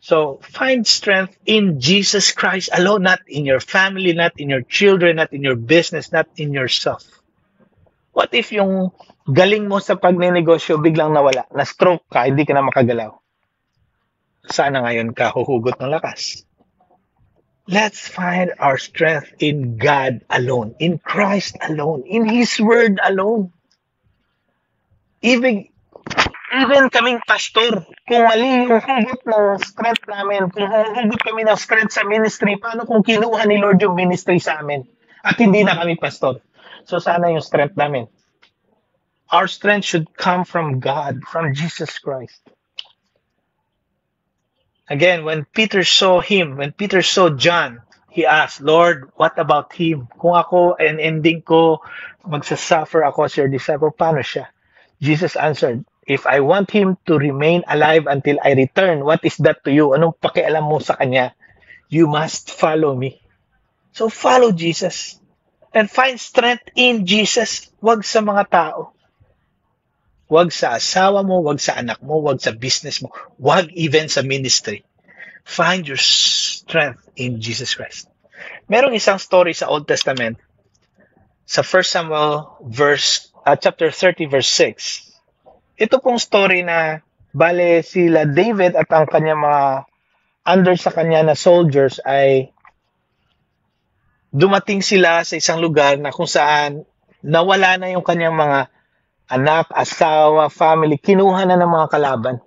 So, find strength in Jesus Christ alone, not in your family, not in your children, not in your business, not in yourself. What if yung galing mo sa pagnenegosyo biglang nawala, na-stroke ka, hindi ka na makagalaw? Sana ngayon ka huhugot ng lakas. Let's find our strength in God alone, in Christ alone, in His Word alone. Even kaming pastor, kung mali yung hugot ng strength namin, kung hugot kami ng strength sa ministry, paano kung kinuha ni Lord yung ministry sa amin at hindi na kami pastor? So sana yung strength namin. Our strength should come from God, from Jesus Christ. Again, when Peter saw John, he asked, Lord, what about him? Kung ako, and ending ko, magsasuffer ako as your disciple, paano siya? Jesus answered, if I want him to remain alive until I return, what is that to you? Anong pakialam mo sa kanya? You must follow me. So follow Jesus. And find strength in Jesus. Wag sa mga tao. Wag sa asawa mo, wag sa anak mo, wag sa business mo, wag even sa ministry. Find your strength in Jesus Christ. Merong isang story sa Old Testament, sa 1 Samuel chapter 30 verse 6. Ito pong story na bale sila David at ang kanyang mga under sa kanya na soldiers ay dumating sila sa isang lugar na kung saan nawala na yung kanyang mga anak, asawa, family, kinuha na ng mga kalaban.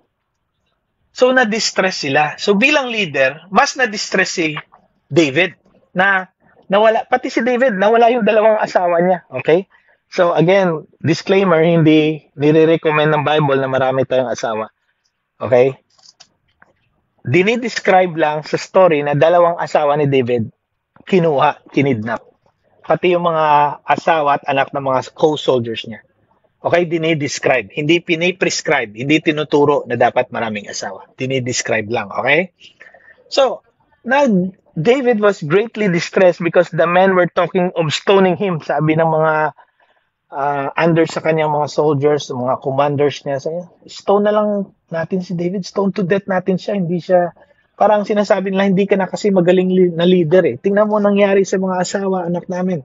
So na-distress sila. So bilang leader, mas na-distress si David na nawala, pati si David, nawala yung dalawang asawa niya. Okay? So again, disclaimer, hindi nire-recommend ng Bible na marami tayong asawa. Okay? dinidescribe lang sa story na dalawang asawa ni David kinidnap. Pati yung mga asawa at anak ng mga co-soldiers niya. Okay, dinidescribe. Hindi piniprescribe. Hindi tinuturo na dapat maraming asawa. Dinidescribe lang, okay? So, now, David was greatly distressed because the men were talking of stoning him. Sabi ng mga under sa kanyang mga soldiers, mga commanders niya, stone na lang natin si David. Stone to death natin siya. Hindi siya, parang sinasabi nila, hindi ka na kasi magaling na leader eh. Tingnan mo nangyari sa mga asawa, anak namin.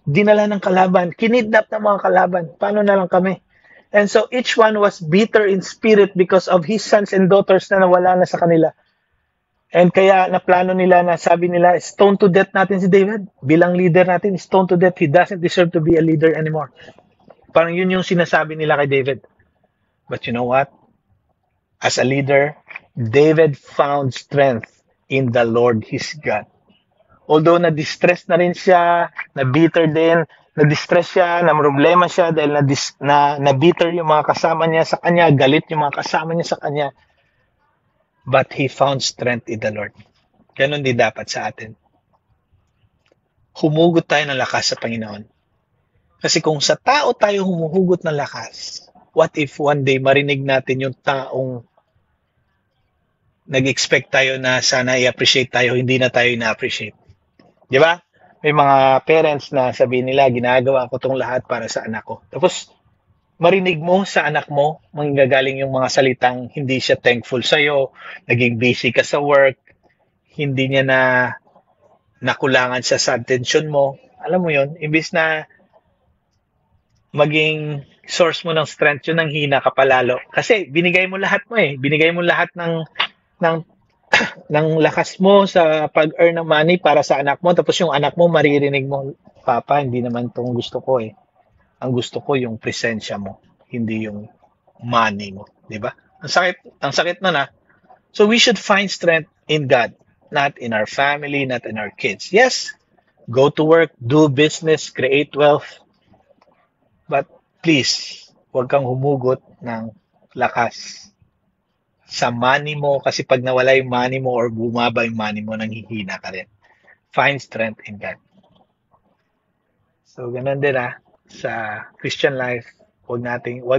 Dinala ng kalaban, kinidnap ng mga kalaban. Paano na lang kami? And so each one was bitter in spirit because of his sons and daughters na nawala na sa kanila. And kaya naplano nila na sabi nila, stone to death natin si David. Bilang leader natin, stone to death. He doesn't deserve to be a leader anymore. Parang yun yung sinasabi nila kay David. But you know what? As a leader, David found strength in the Lord his God. Although na-distress na rin siya, na-bitter din, na-distress siya, na-problema siya dahil na-bitter yung mga kasama niya sa kanya, galit yung mga kasama niya sa kanya. But he found strength in the Lord. Ganon din dapat sa atin. Humugot tayo ng lakas sa Panginoon. Kasi kung sa tao tayo humuhugot ng lakas, what if one day marinig natin yung taong nag-expect tayo na sana i-appreciate tayo, hindi na tayo na-appreciate. Di ba? May mga parents na sabihin nila, ginagawa ko tong lahat para sa anak ko. Tapos, marinig mo sa anak mo, manggagaling yung mga salitang hindi siya thankful sa'yo, naging busy ka sa work, hindi niya na nakulangan siya sa attention mo. Alam mo yun, imbis na maging source mo ng strength, yun ang hina ka palalo. Kasi binigay mo lahat mo eh. Binigay mo lahat ng lakas mo sa pag-earn ng money para sa anak mo. Tapos yung anak mo, maririnig mo, Papa, hindi naman tong gusto ko eh. Ang gusto ko yung presensya mo, hindi yung money mo, di ba? Ang sakit na na. So we should find strength in God, not in our family, not in our kids. Yes, go to work, do business, create wealth. But please, huwag kang humugot ng lakas sa money mo kasi pag nawala yung money mo or bumaba yung money mo, nanghihina ka rin. Find strength in God. So ganun din sa Christian life, huwag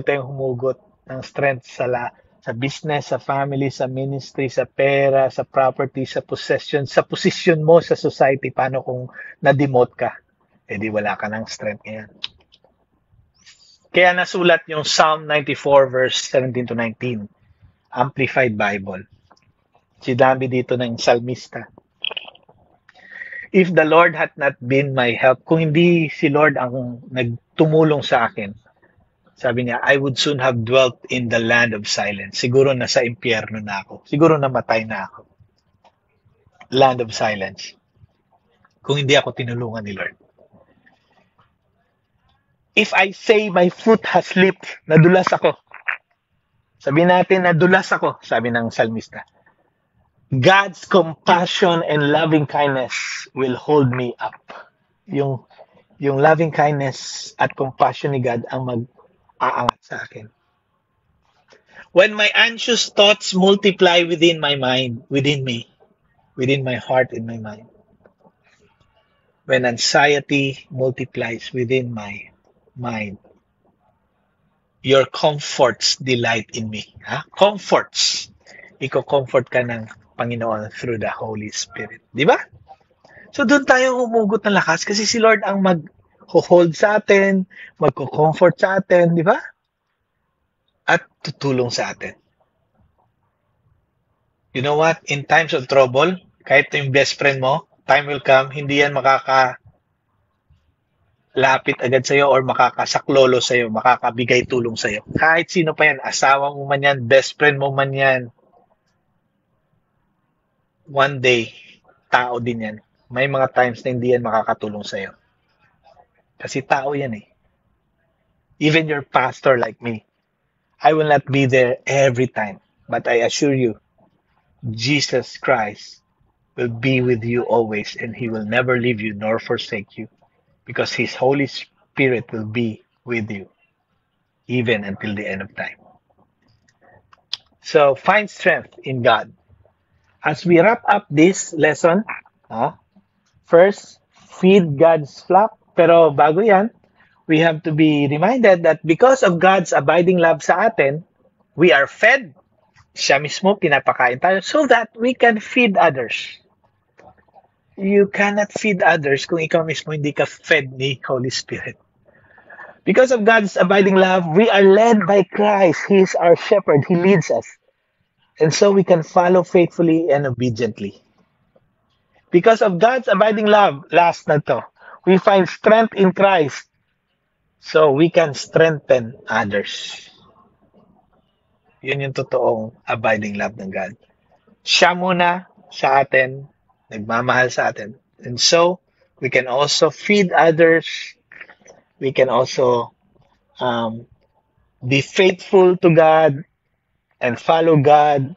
tayong humugot ng strength sa business, sa family, sa ministry, sa pera, sa property, sa possession, sa position mo sa society. Paano kung na-demote ka? Eh di wala ka ng strength ngayon. Kaya nasulat yung Psalm 94 verse 17 to 19, Amplified Bible. Sinabi dito ng salmista, if the Lord had not been my help, kung hindi si Lord ang nagtumulong sa akin, sabi niya, I would soon have dwelt in the land of silence. Siguro nasa impyerno na ako. Siguro namatay na ako. Land of silence. Kung hindi ako tinulungan ni Lord. If I say my foot has slipped, nadulas ako. Sabi natin, nadulas ako, sabi ng salmista. God's compassion and loving kindness will hold me up. Yung loving kindness at compassion ni God ang mag-aangat sa akin. When my anxious thoughts multiply within my mind, within me, within my heart and my mind. When anxiety multiplies within my mind, your comforts delight in me. Comforts. Iko-comfort ka ng Panginoon through the Holy Spirit. Di ba? So doon tayo humugot ng lakas kasi si Lord ang mag-hold sa atin, magko-comfort sa atin, di ba? At tutulong sa atin. You know what? In times of trouble, kahit yung best friend mo, time will come, hindi yan lapit agad sa'yo or makakasaklolo sa'yo, makakabigay tulong sa'yo. Kahit sino pa yan, asawa mo man yan, best friend mo man yan, one day, tao din yan. May mga times na hindi yan makakatulong sa'yo. Kasi tao yan eh. Even your pastor like me, I will not be there every time. But I assure you, Jesus Christ will be with you always and He will never leave you nor forsake you because His Holy Spirit will be with you even until the end of time. So find strength in God. as we wrap up this lesson, first, feed God's flock. Pero bago yan, we have to be reminded that because of God's abiding love sa atin, we are fed. Siya mismo, pinapakain tayo so that we can feed others. You cannot feed others kung ikaw mismo hindi ka fed ni Holy Spirit. Because of God's abiding love, we are led by Christ. He is our shepherd. He leads us. And so we can follow faithfully and obediently. Because of God's abiding love, last na to, we find strength in Christ so we can strengthen others. Yun yung totoong abiding love ng God. Siya muna sa atin, nagmamahal sa atin. And so, we can also feed others. We can also be faithful to God and follow God.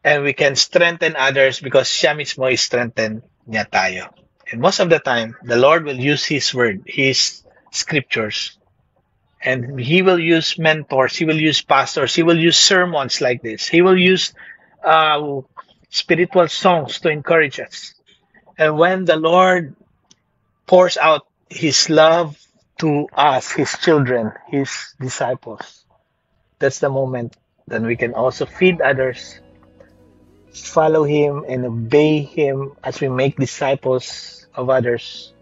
And we can strengthen others because siya mismo is strengthen niya tayo. And most of the time, the Lord will use His word, His scriptures. And He will use mentors, He will use pastors, He will use sermons like this. He will use spiritual songs to encourage us. And when the Lord pours out His love to us, His children, His disciples, that's the moment that we can also feed others, follow Him, and obey Him as we make disciples of others.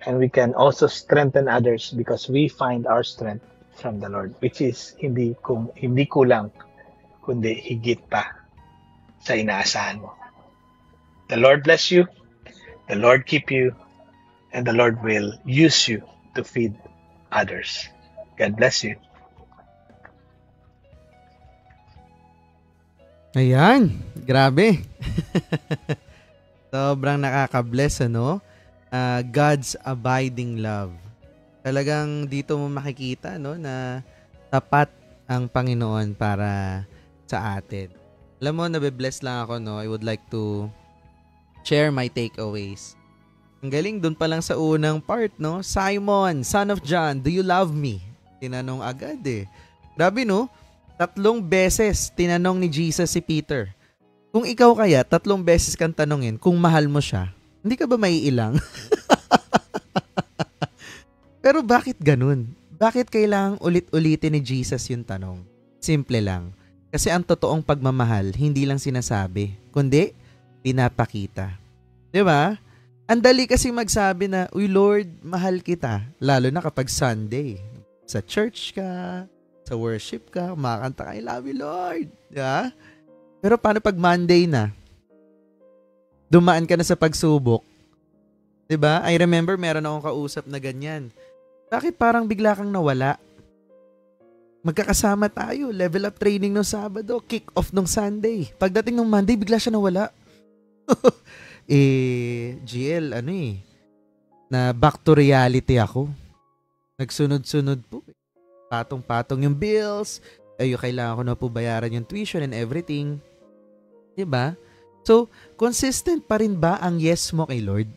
And we can also strengthen others because we find our strength from the Lord, which is hindi kulang, kundi higit pa sa inaasahan mo. The Lord bless you, the Lord keep you, and the Lord will use you to feed others. God bless you. Ayan, grabe. Sobrang nakaka-bless, ano? God's abiding love. Talagang dito mo makikita, no, na tapat ang Panginoon para sa atin. Alam mo, nabe-bless lang ako, no? I would like to share my takeaways. Ang galing, dun pa lang sa unang part, no? Simon, son of John, do you love me? Tinanong agad eh. Grabe, no? 3 beses tinanong ni Jesus si Peter. Kung ikaw kaya, 3 beses kang tanongin kung mahal mo siya, hindi ka ba maiilang? Pero bakit ganun? Bakit kailangang ulit-ulitin ni Jesus yung tanong? Simple lang. Kasi ang totoong pagmamahal, hindi lang sinasabi, kundi pinapakita. Diba? Ang dali kasi magsabi na, uy Lord, mahal kita. Lalo na kapag Sunday. Sa church ka, sa worship ka, kumakanta ka, I love you Lord. Diba? Pero paano pag Monday na? Dumaan ka na sa pagsubok. Diba? I remember meron akong kausap na ganyan. Bakit parang bigla kang nawala? Magkakasama tayo, level up training no Sabado, kick off nung Sunday. Pagdating nung Monday, bigla siya nawala. GL, na back to reality ako. Nagsunod-sunod po. Patong-patong yung bills. Kailangan ko na po bayaran yung tuition and everything. Diba? So, consistent pa rin ba ang yes mo kay Lord?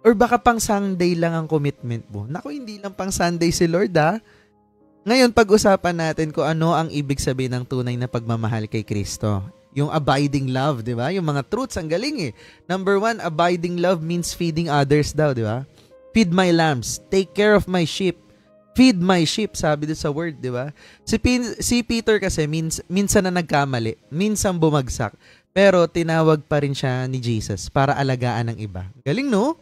Or baka pang Sunday lang ang commitment mo? Naku, hindi lang pang Sunday si Lord Ngayon, pag-usapan natin kung ano ang ibig sabihin ng tunay na pagmamahal kay Kristo. Yung abiding love, di ba? Yung mga truths, ang galing eh. Number 1, abiding love means feeding others daw, di ba? Feed my lambs, take care of my sheep. Feed my sheep, sabi doon sa word, di ba? Si Peter kasi minsan na nagkamali, minsan bumagsak, pero tinawag pa rin siya ni Jesus para alagaan ng iba. Galing, no?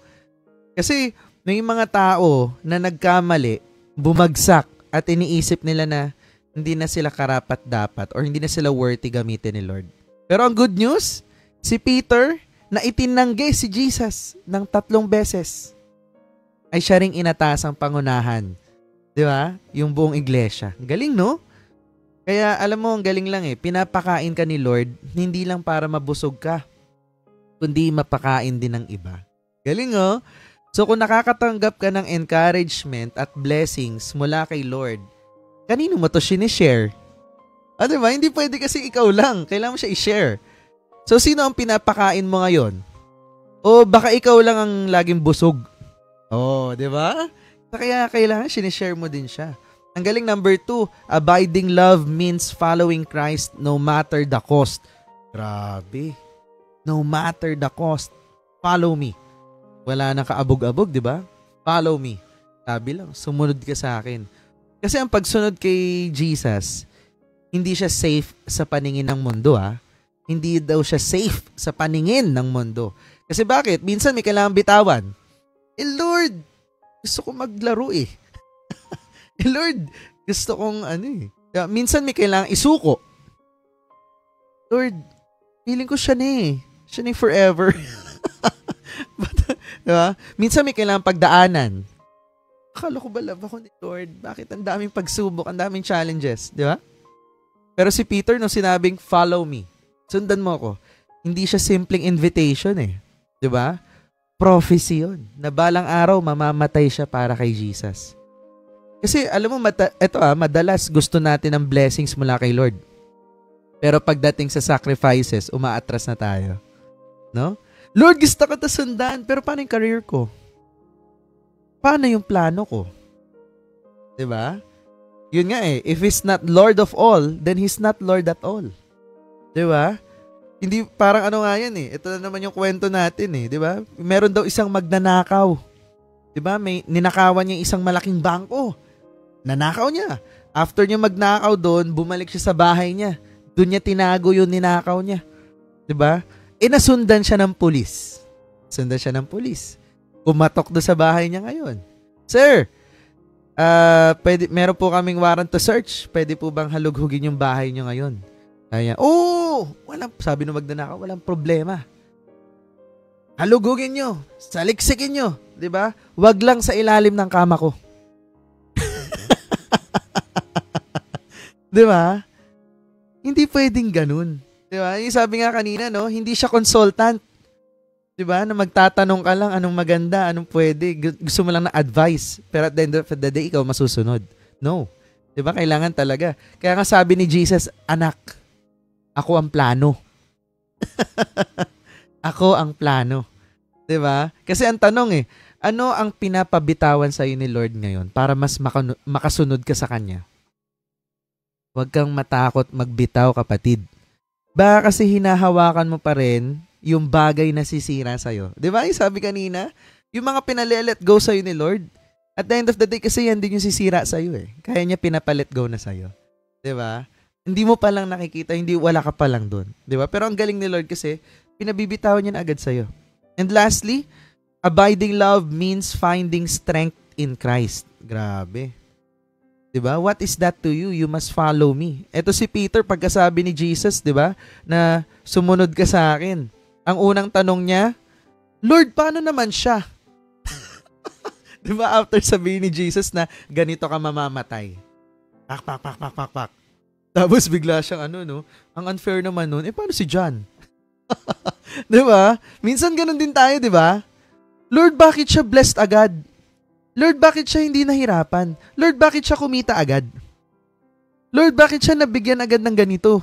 Kasi may mga tao na nagkamali, bumagsak, at iniisip nila na hindi na sila karapat-dapat or hindi na sila worthy gamitin ni Lord. Pero ang good news, si Peter na itinanggi si Jesus ng 3 beses ay siya ring inatasang pangunahan. Di ba? Yung buong iglesia. Galing, no? Kaya alam mo, ang galing lang pinapakain ka ni Lord, hindi lang para mabusog ka, kundi mapakain din ng iba. Galing, oh? So kung nakakatanggap ka ng encouragement at blessings mula kay Lord, kanino mo to sinishare? Diba? Hindi pwede kasi ikaw lang. Kailangan mo siya i-share. So sino ang pinapakain mo ngayon? O baka ikaw lang ang laging busog? Diba? Kaya kailangan sinishare mo din siya. Ang galing. Number 2, abiding love means following Christ no matter the cost. Grabe. No matter the cost, follow me. Wala nang kaabog-abog, di ba? Follow me. Sabi lang, sumunod ka sa akin. Kasi ang pagsunod kay Jesus, hindi siya safe sa paningin ng mundo, ha? Hindi daw siya safe sa paningin ng mundo. Kasi bakit? Minsan may kailangang bitawan. Lord, gusto ko maglaro eh. Lord, gusto kong minsan may kailangang isuko. Lord, feeling ko siya na eh. Siya na forever. But, diba? Minsan may kailangang pagdaanan. Akala ko ba love ako ni Lord? Bakit ang daming pagsubok, ang daming challenges? Di ba? Pero si Peter, nung sinabing, follow me, sundan mo ako, hindi siya simpleng invitation eh. Di ba? Prophecy yun. Na balang araw, mamamatay siya para kay Jesus. Kasi alam mo, madalas gusto natin ng blessings mula kay Lord. Pero pagdating sa sacrifices, umaatras na tayo. No? Lord, gusto ko sundan, pero paano yung career ko? Paano yung plano ko? Diba? Yun nga eh, if He's not Lord of all, then He's not Lord at all. Diba? Hindi, parang nga yan eh. Ito na naman yung kwento natin eh. Diba? Meron daw isang magnanakaw. Diba? May ninakawan niya isang malaking bangko. Nanakaw niya. After niya magnakaw doon, bumalik siya sa bahay niya. Doon niya tinago yung ninakaw niya. Diba? Nasundan siya ng pulis. Sundan siya ng pulis. Kumatok doon sa bahay niya ngayon. Sir, meron po kaming warrant to search. Pwede po bang halughugin yung bahay niyo ngayon? Kaya, sabi ng magnanakaw, walang problema. Halughugin niyo, saliksikin niyo, 'di ba? Wag lang sa ilalim ng kama ko. 'Di ba? Hindi pwedeng ganun. 'Di ba? Yung sabi nga kanina, no, hindi siya consultant. 'Di ba? Na magtatanong ka lang anong maganda, anong pwede. Gusto mo lang na advice. Pero at the end of the day, ikaw masusunod. No. 'Di ba? Kailangan talaga. Kaya nga sabi ni Jesus, anak, ako ang plano. Ako ang plano. 'Di ba? Kasi ang tanong ano ang pinapabitawan sa iyo ni Lord ngayon para mas makasunod ka sa Kanya? Huwag kang matakot magbitaw, kapatid. Baka kasi hinahawakan mo pa rin yung bagay na sisira sa'yo. Di ba? Yung sabi kanina, yung mga pinali-let go sa'yo ni Lord, at the end of the day, kasi yan din yung sisira sa'yo eh. Kaya niya pinapalit go na sa'yo. Di ba? Hindi mo pa lang nakikita, wala ka pa lang doon. Di ba? Pero ang galing ni Lord kasi, pinabibitawan niya na agad sa'yo. And lastly, abiding love means finding strength in Christ. Grabe. Diba? What is that to you? You must follow me. Ito si Peter, pagkasabi ni Jesus, diba, na sumunod ka sa akin. Ang unang tanong niya, Lord, paano naman siya? Diba? After sabihin ni Jesus na ganito ka mamamatay. Pak. Tapos bigla siyang ang unfair naman nun, paano si John? Diba? Minsan ganun din tayo, diba? Lord, bakit siya blessed agad? Lord, bakit siya hindi nahirapan? Lord, bakit siya kumita agad? Lord, bakit siya nabigyan agad ng ganito?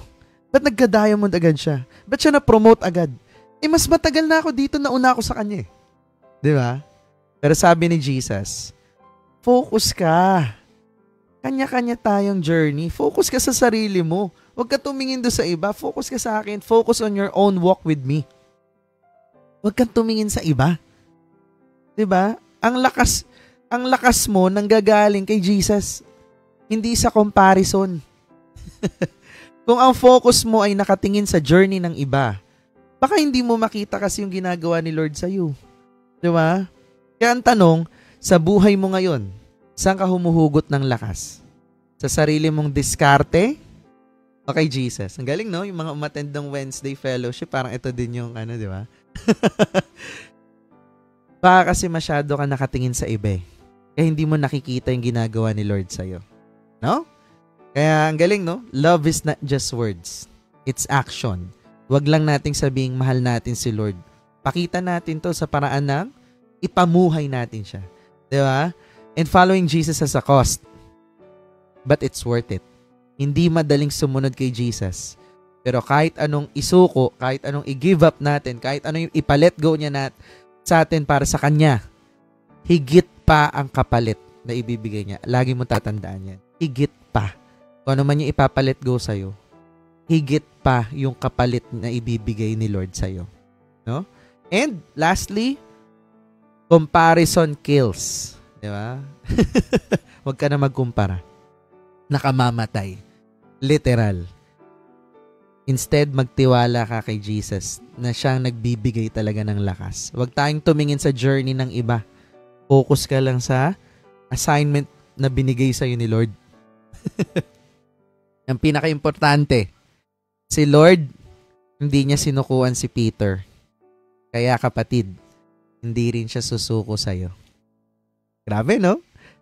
Ba't nagka-diamond agad siya? Ba't siya na-promote agad? Mas matagal na ako dito, nauna ako sa kanya. Di ba? Pero sabi ni Jesus, focus ka. Kanya-kanya tayong journey. Focus ka sa sarili mo. Huwag ka tumingin doon sa iba. Focus ka sa akin. Focus on your own walk with me. Huwag kang tumingin sa iba. Di ba? Ang lakas mo nanggagaling kay Jesus, hindi sa comparison. Kung ang focus mo ay nakatingin sa journey ng iba, baka hindi mo makita kasi yung ginagawa ni Lord sa'yo. Diba? Kaya ang tanong, sa buhay mo ngayon, saan ka humuhugot ng lakas? Sa sarili mong diskarte? O kay Jesus? Ang galing, no? Yung mga umattend ng Wednesday fellowship, parang ito din yung diba? Baka kasi masyado ka nakatingin sa iba kaya hindi mo nakikita yung ginagawa ni Lord sa'yo. No? Kaya ang galing, no? Love is not just words. It's action. Huwag lang nating sabing mahal natin si Lord. Pakita natin to sa paraan ng ipamuhay natin siya. Diba? And following Jesus has a cost. But it's worth it. Hindi madaling sumunod kay Jesus. Pero kahit anong isuko, kahit anong i-give up natin, kahit anong ipalet go niya sa atin para sa Kanya, higit pa ang kapalit na ibibigay niya. Lagi mo tatandaan yan. Higit pa. Kung ano man yung ipapalit go sa'yo, higit pa yung kapalit na ibibigay ni Lord sa'yo. no? And lastly, comparison kills. Di ba? Huwag ka na magkumpara. Nakamamatay. Literal. Instead, magtiwala ka kay Jesus na siyang nagbibigay talaga ng lakas. Huwag tayong tumingin sa journey ng iba. Focus ka lang sa assignment na binigay sa'yo ni Lord. Ang pinaka-importante, si Lord, hindi niya sinukuan si Peter. Kaya kapatid, hindi rin siya susuko sa'yo. Grabe, no?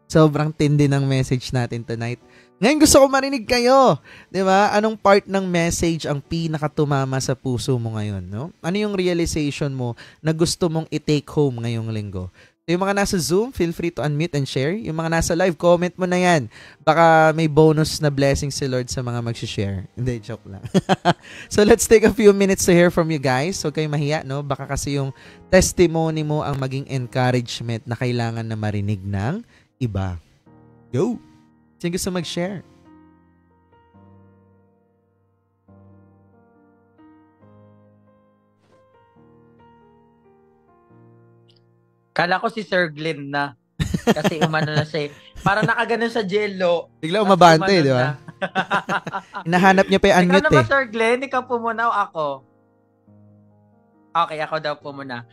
Sobrang tindi ng message natin tonight. Ngayon gusto ko marinig kayo. 'Di ba? Anong part ng message ang pinakatumama sa puso mo ngayon, no? Ano yung realization mo na gusto mong i-take home ngayong linggo? So, yung mga nasa Zoom, feel free to unmute and share. Yung mga nasa live, comment mo na yan. Baka may bonus na blessing si Lord sa mga mag-share. Hindi, joke lang. So let's take a few minutes to hear from you guys. So kayo mahiya, no? Baka kasi yung testimony mo ang maging encouragement na kailangan na marinig ng iba. Go! Sino gusto mag-share? Kala ko si Sir Glenn na. Kasi umano na siya. Parang nakaganon sa jello. Bigla umabante, di ba? Hinahanap niya pa yung unmute Ikaw na ba, Sir Glenn? Ikaw po muna o ako? Okay, ako daw po muna.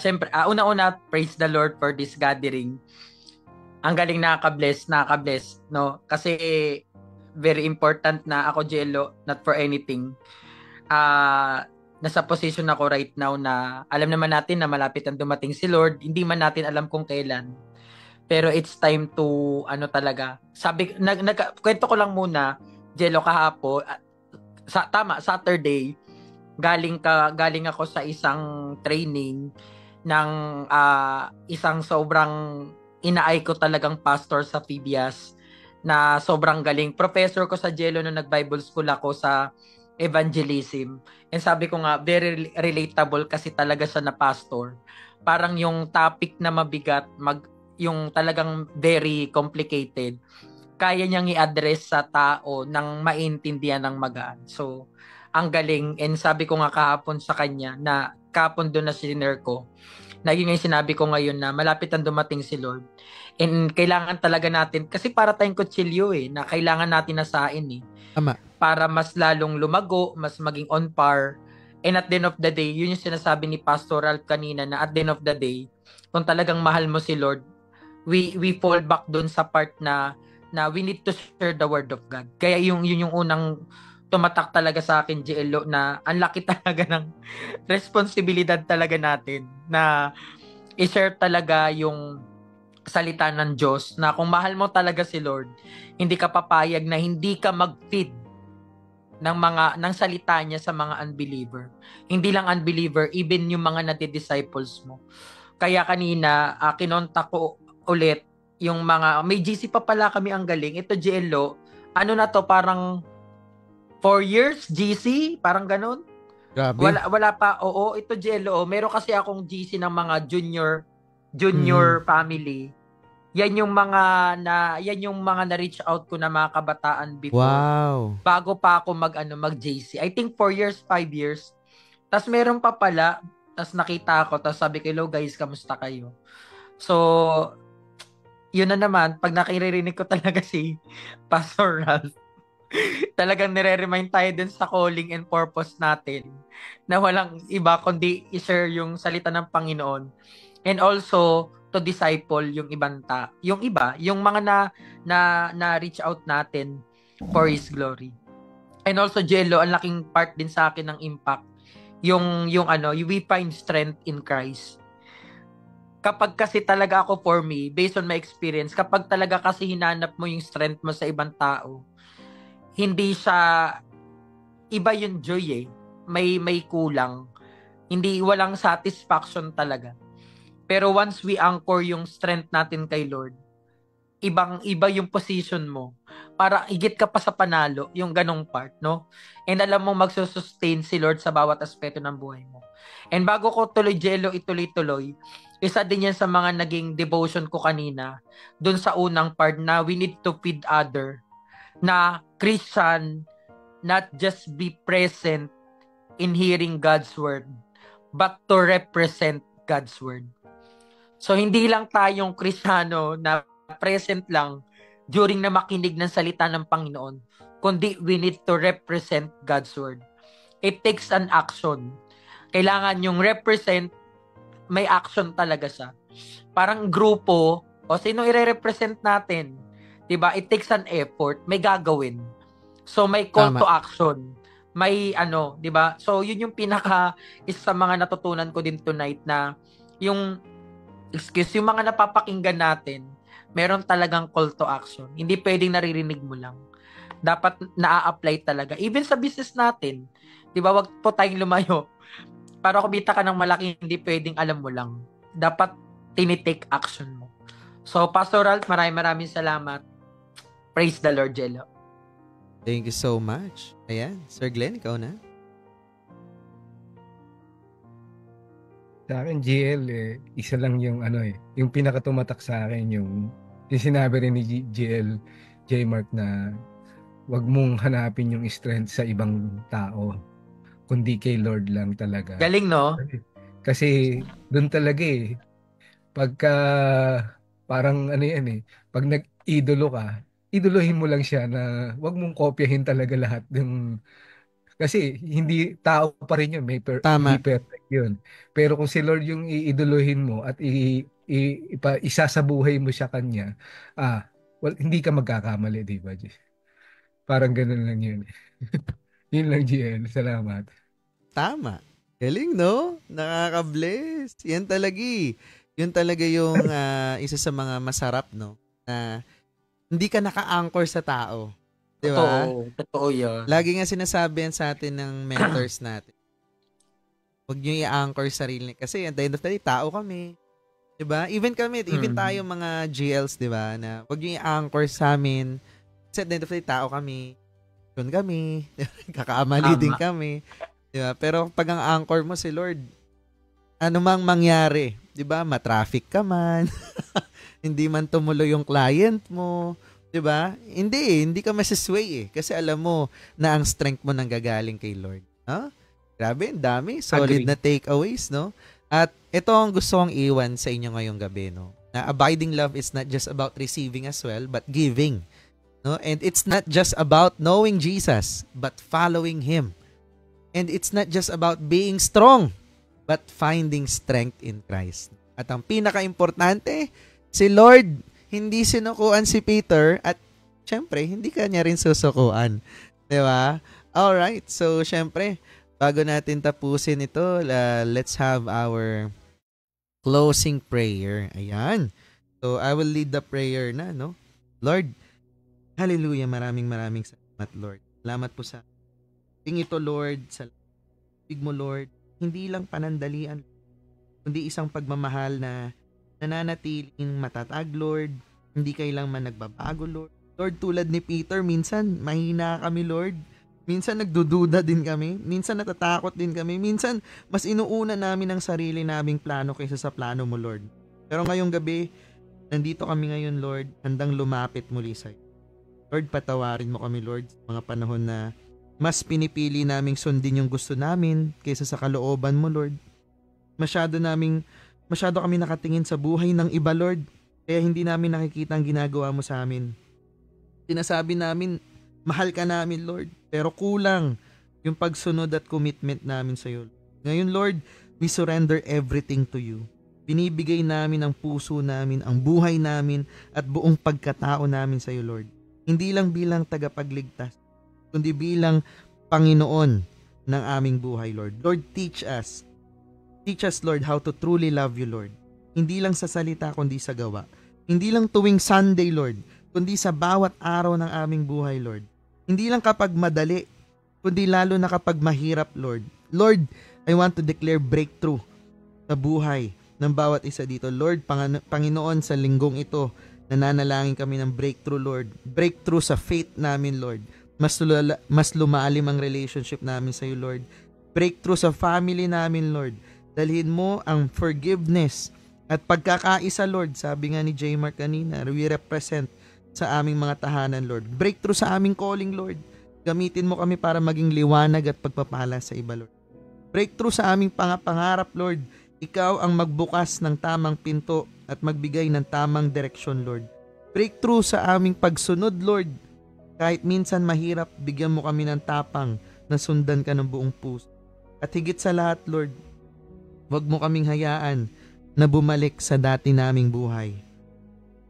Siyempre, una-una, praise the Lord for this gathering. Ang galing nakaka-bless, no? Kasi very important na ako, Jello, not for anything. Nasa position ako right now na alam naman natin na malapit ang dumating si Lord. Hindi man natin alam kung kailan. Pero it's time to, talaga. Kwento ko lang muna, Jello, kahapon, Saturday, galing ako sa isang training ng isang sobrang inaay ko talagang pastor sa Phibias na sobrang galing. Professor ko sa Jello nung nag-Bible school ako sa evangelism. And sabi ko nga, very relatable kasi talaga siya na pastor. Parang yung topic na mabigat, yung talagang very complicated, kaya niyang i-address sa tao nang maintindihan ng magaan. So, ang galing. And sabi ko nga kahapon sa kanya na kahapon doon na sinner ko, naging ngayon sinabi ko ngayon na malapit ang dumating si Lord. And kailangan talaga natin, kasi para tayong kutsilyo na kailangan natin nasain Tama. Para mas lalong lumago, mas maging on par. And at the end of the day, yun yung sinasabi ni Pastor Ralph kanina na at the end of the day, kung talagang mahal mo si Lord, we fall back doon sa part na we need to share the word of God. Kaya yun yung unang tumatak talaga sa akin, JLO, na ang laki talaga ng responsibilidad talaga natin na i-share talaga yung salita ng Diyos, na kung mahal mo talaga si Lord, hindi ka papayag na hindi ka mag-feed ng salita niya sa mga unbeliever. Hindi lang unbeliever, even yung mga nati-disciples mo. Kaya kanina, kinontak ko ulit yung mga, may GC pa pala kami, ang galing. Ito, JLO, na to, parang 4 years GC, parang ganun. Grabe. Wala pa. Oo, ito JLO. Meron kasi akong GC ng mga junior family. Yan yung mga na-reach out ko na mga kabataan before. Wow. Bago pa ako mag-JC. I think 4 years, 5 years. Tas meron pa pala, tas nakita ako, tas sabi ko, hello guys, kamusta kayo? So, yun na naman, pag nakiririnig ko talaga si Pastor Ralph, talagang nire-remind tayo dun sa calling and purpose natin na walang iba kundi i-share yung salita ng Panginoon, and also to disciple yung yung mga na reach out natin for His glory. And also, Jello, ang laking part din sa akin ng impact yung we find strength in Christ. Kapag kasi talaga ako, for me, based on my experience, kapag talaga kasi hinanap mo yung strength mo sa ibang tao, hindi siya, iba yung joy may kulang. Walang satisfaction talaga. Pero once we anchor yung strength natin kay Lord, iba yung position mo. Para higit ka pa sa panalo, yung ganong part, no? And alam mo, magsusustain si Lord sa bawat aspeto ng buhay mo. And bago ko tuloy, Jello, ituloy-tuloy, isa din yan sa mga naging devotion ko kanina, dun sa unang part na we need to feed other, na Christian, not just be present in hearing God's word, but to represent God's Word. So, hindi lang tayong Kristiyano na present lang during na makinig ng salita ng Panginoon, kundi we need to represent God's Word. It takes an action. Kailangan yung represent, may action talaga siya. Parang grupo, o sino i-represent natin? Diba? It takes an effort, may gagawin. So, may call to action. May diba? So, yun yung isa sa mga natutunan ko din tonight na yung mga napapakinggan natin, meron talagang call to action. Hindi pwedeng naririnig mo lang. Dapat na-apply talaga. Even sa business natin, di ba, wag po tayong lumayo. Para kumita ka ng malaki, hindi pwedeng alam mo lang. Dapat tinitake action mo. So, Pastor Ralph, maraming salamat. Praise the Lord, Jello. Thank you so much. Ayan, Sir Glenn, ikaw na. Sa akin, GL, isa lang yung yung pinakatumatak sa akin, yung sinabi rin ni GL, J-Mark, na wag mong hanapin yung strength sa ibang tao, kundi kay Lord lang talaga. Galing, no? Kasi doon talaga pagka parang pag nag-idolo ka, idolohin mo lang siya na wag mong kopyahin talaga lahat ng. Kasi hindi tao pa rin yun, hindi perfect yun. Pero kung si Lord yung iidolohin mo at isasabuhay mo siya kanya, hindi ka magkakamali, di ba? Parang ganun lang yun. Yun lang, GL. Salamat. Tama. Galing, no? Nakaka-bless. Yan talaga yung isa sa mga masarap, no? Na hindi ka naka-anchor sa tao. Diba? Totoo yan. Lagi nga sinasabi yan sa atin ng mentors natin. Huwag nyo i-anchor sarili. Kasi at the end of the day, tao kami. Diba? Even tayo mga GLs, diba? Na huwag nyo i-anchor sa amin. Kasi at the end of the day, tao kami. Yun kami. Kakaamali din kami. Diba? Pero pag ang anchor mo si Lord, ano mang mangyari, diba? Matraffic ka man. Hindi man tumuloy yung client mo. Diba? Hindi ka masisway kasi alam mo na ang strength mo nanggagaling kay Lord. Huh? Grabe, dami. Solid na takeaways, no? At ito ang gusto kong iwan sa inyo ngayong gabi, no? Na abiding love is not just about receiving as well, but giving. No? And it's not just about knowing Jesus, but following Him. And it's not just about being strong, but finding strength in Christ. At ang pinaka-importante, si Lord hindi sinukuan si Peter at syempre, hindi kanya rin susukuan. Diba? Alright, so syempre, bago natin tapusin ito, let's have our closing prayer. Ayan. So, I will lead the prayer na, no? Lord, hallelujah, maraming salamat, Lord. Salamat po sa ito, Lord, sa big mo, Lord. Hindi lang panandalian, kundi isang pagmamahal na nananatiling matatag, Lord. Hindi kailanman nagbabago, Lord. Lord, tulad ni Peter, minsan mahina kami, Lord. Minsan nagdududa din kami. Minsan natatakot din kami. Minsan mas inuuna namin ang sarili naming plano kaysa sa plano mo, Lord. Pero ngayong gabi, nandito kami ngayon, Lord, handang lumapit muli sa'yo. Lord, patawarin mo kami, Lord, sa mga panahon na mas pinipili naming sundin yung gusto namin kaysa sa kalooban mo, Lord. Masyado kami nakatingin sa buhay ng iba, Lord. Kaya hindi namin nakikita ang ginagawa mo sa amin. Sinasabi namin, mahal ka namin, Lord. Pero kulang yung pagsunod at commitment namin sa iyo. Ngayon, Lord, we surrender everything to you. Binibigay namin ang puso namin, ang buhay namin, at buong pagkatao namin sa iyo, Lord. Hindi lang bilang tagapagligtas, kundi bilang Panginoon ng aming buhay, Lord. Lord, teach us. Teach us, Lord, how to truly love you, Lord. Hindi lang sa salita, kundi sa gawa. Hindi lang tuwing Sunday, Lord, kundi sa bawat araw ng aming buhay, Lord. Hindi lang kapag madali, kundi lalo na kapag mahirap, Lord. Lord, I want to declare breakthrough sa buhay ng bawat isa dito. Lord, Panginoon, sa linggong ito, nananalangin kami ng breakthrough, Lord. Breakthrough sa faith namin, Lord. Mas lumalim ang relationship namin sa iyo, Lord. Breakthrough sa family namin, Lord. Dalhin mo ang forgiveness at pagkakaisa, Lord. Sabi nga ni J. Mark kanina, we represent sa aming mga tahanan, Lord. Breakthrough sa aming calling, Lord. Gamitin mo kami para maging liwanag at pagpapala sa iba, Lord. Breakthrough sa aming pangarap, Lord. Ikaw ang magbukas ng tamang pinto at magbigay ng tamang direksyon, Lord. Breakthrough sa aming pagsunod, Lord. Kahit minsan mahirap, bigyan mo kami ng tapang na sundan ka ng buong puso. At higit sa lahat, Lord, huwag mo kaming hayaan na bumalik sa dati naming buhay.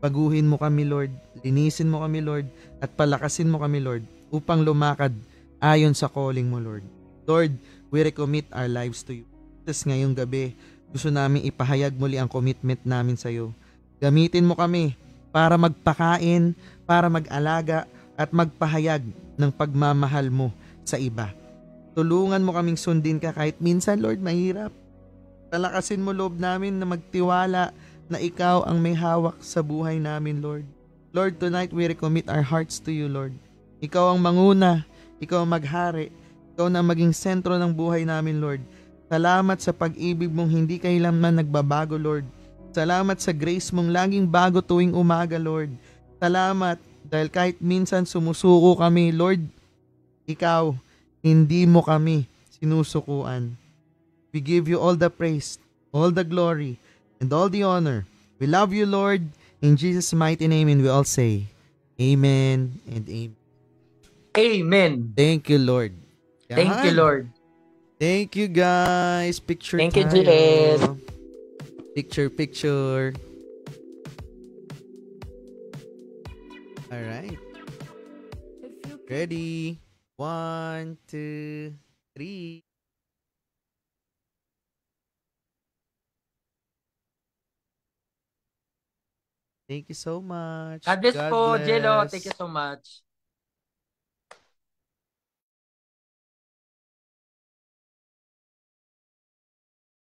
Baguhin mo kami, Lord. Linisin mo kami, Lord. At palakasin mo kami, Lord, upang lumakad ayon sa calling mo, Lord. Lord, we recommit our lives to you. Tapos ngayong gabi, gusto namin ipahayag muli ang commitment namin sa iyo. Gamitin mo kami para magpakain, para mag-alaga, at magpahayag ng pagmamahal mo sa iba. Tulungan mo kaming sundin ka kahit minsan, Lord, mahirap. Palakasin mo loob namin na magtiwala na ikaw ang may hawak sa buhay namin, Lord. Lord, tonight we recommit our hearts to you, Lord. Ikaw ang manguna, ikaw ang maghari, ikaw na maging sentro ng buhay namin, Lord. Salamat sa pag-ibig mong hindi kailanman nagbabago, Lord. Salamat sa grace mong laging bago tuwing umaga, Lord. Salamat dahil kahit minsan sumusuko kami, Lord, ikaw, hindi mo kami sinusukuan. We give you all the praise, all the glory, and all the honor. We love you, Lord. In Jesus' mighty name, and we all say, Amen and Amen. Amen. Thank you, Lord. Thank you, Lord. Thank you, guys. Picture Thank you, tayo. Jed. Picture. All right. Ready? 1, 2, 3. Thank you so much. God bless po, Jello. bless. Thank you so much.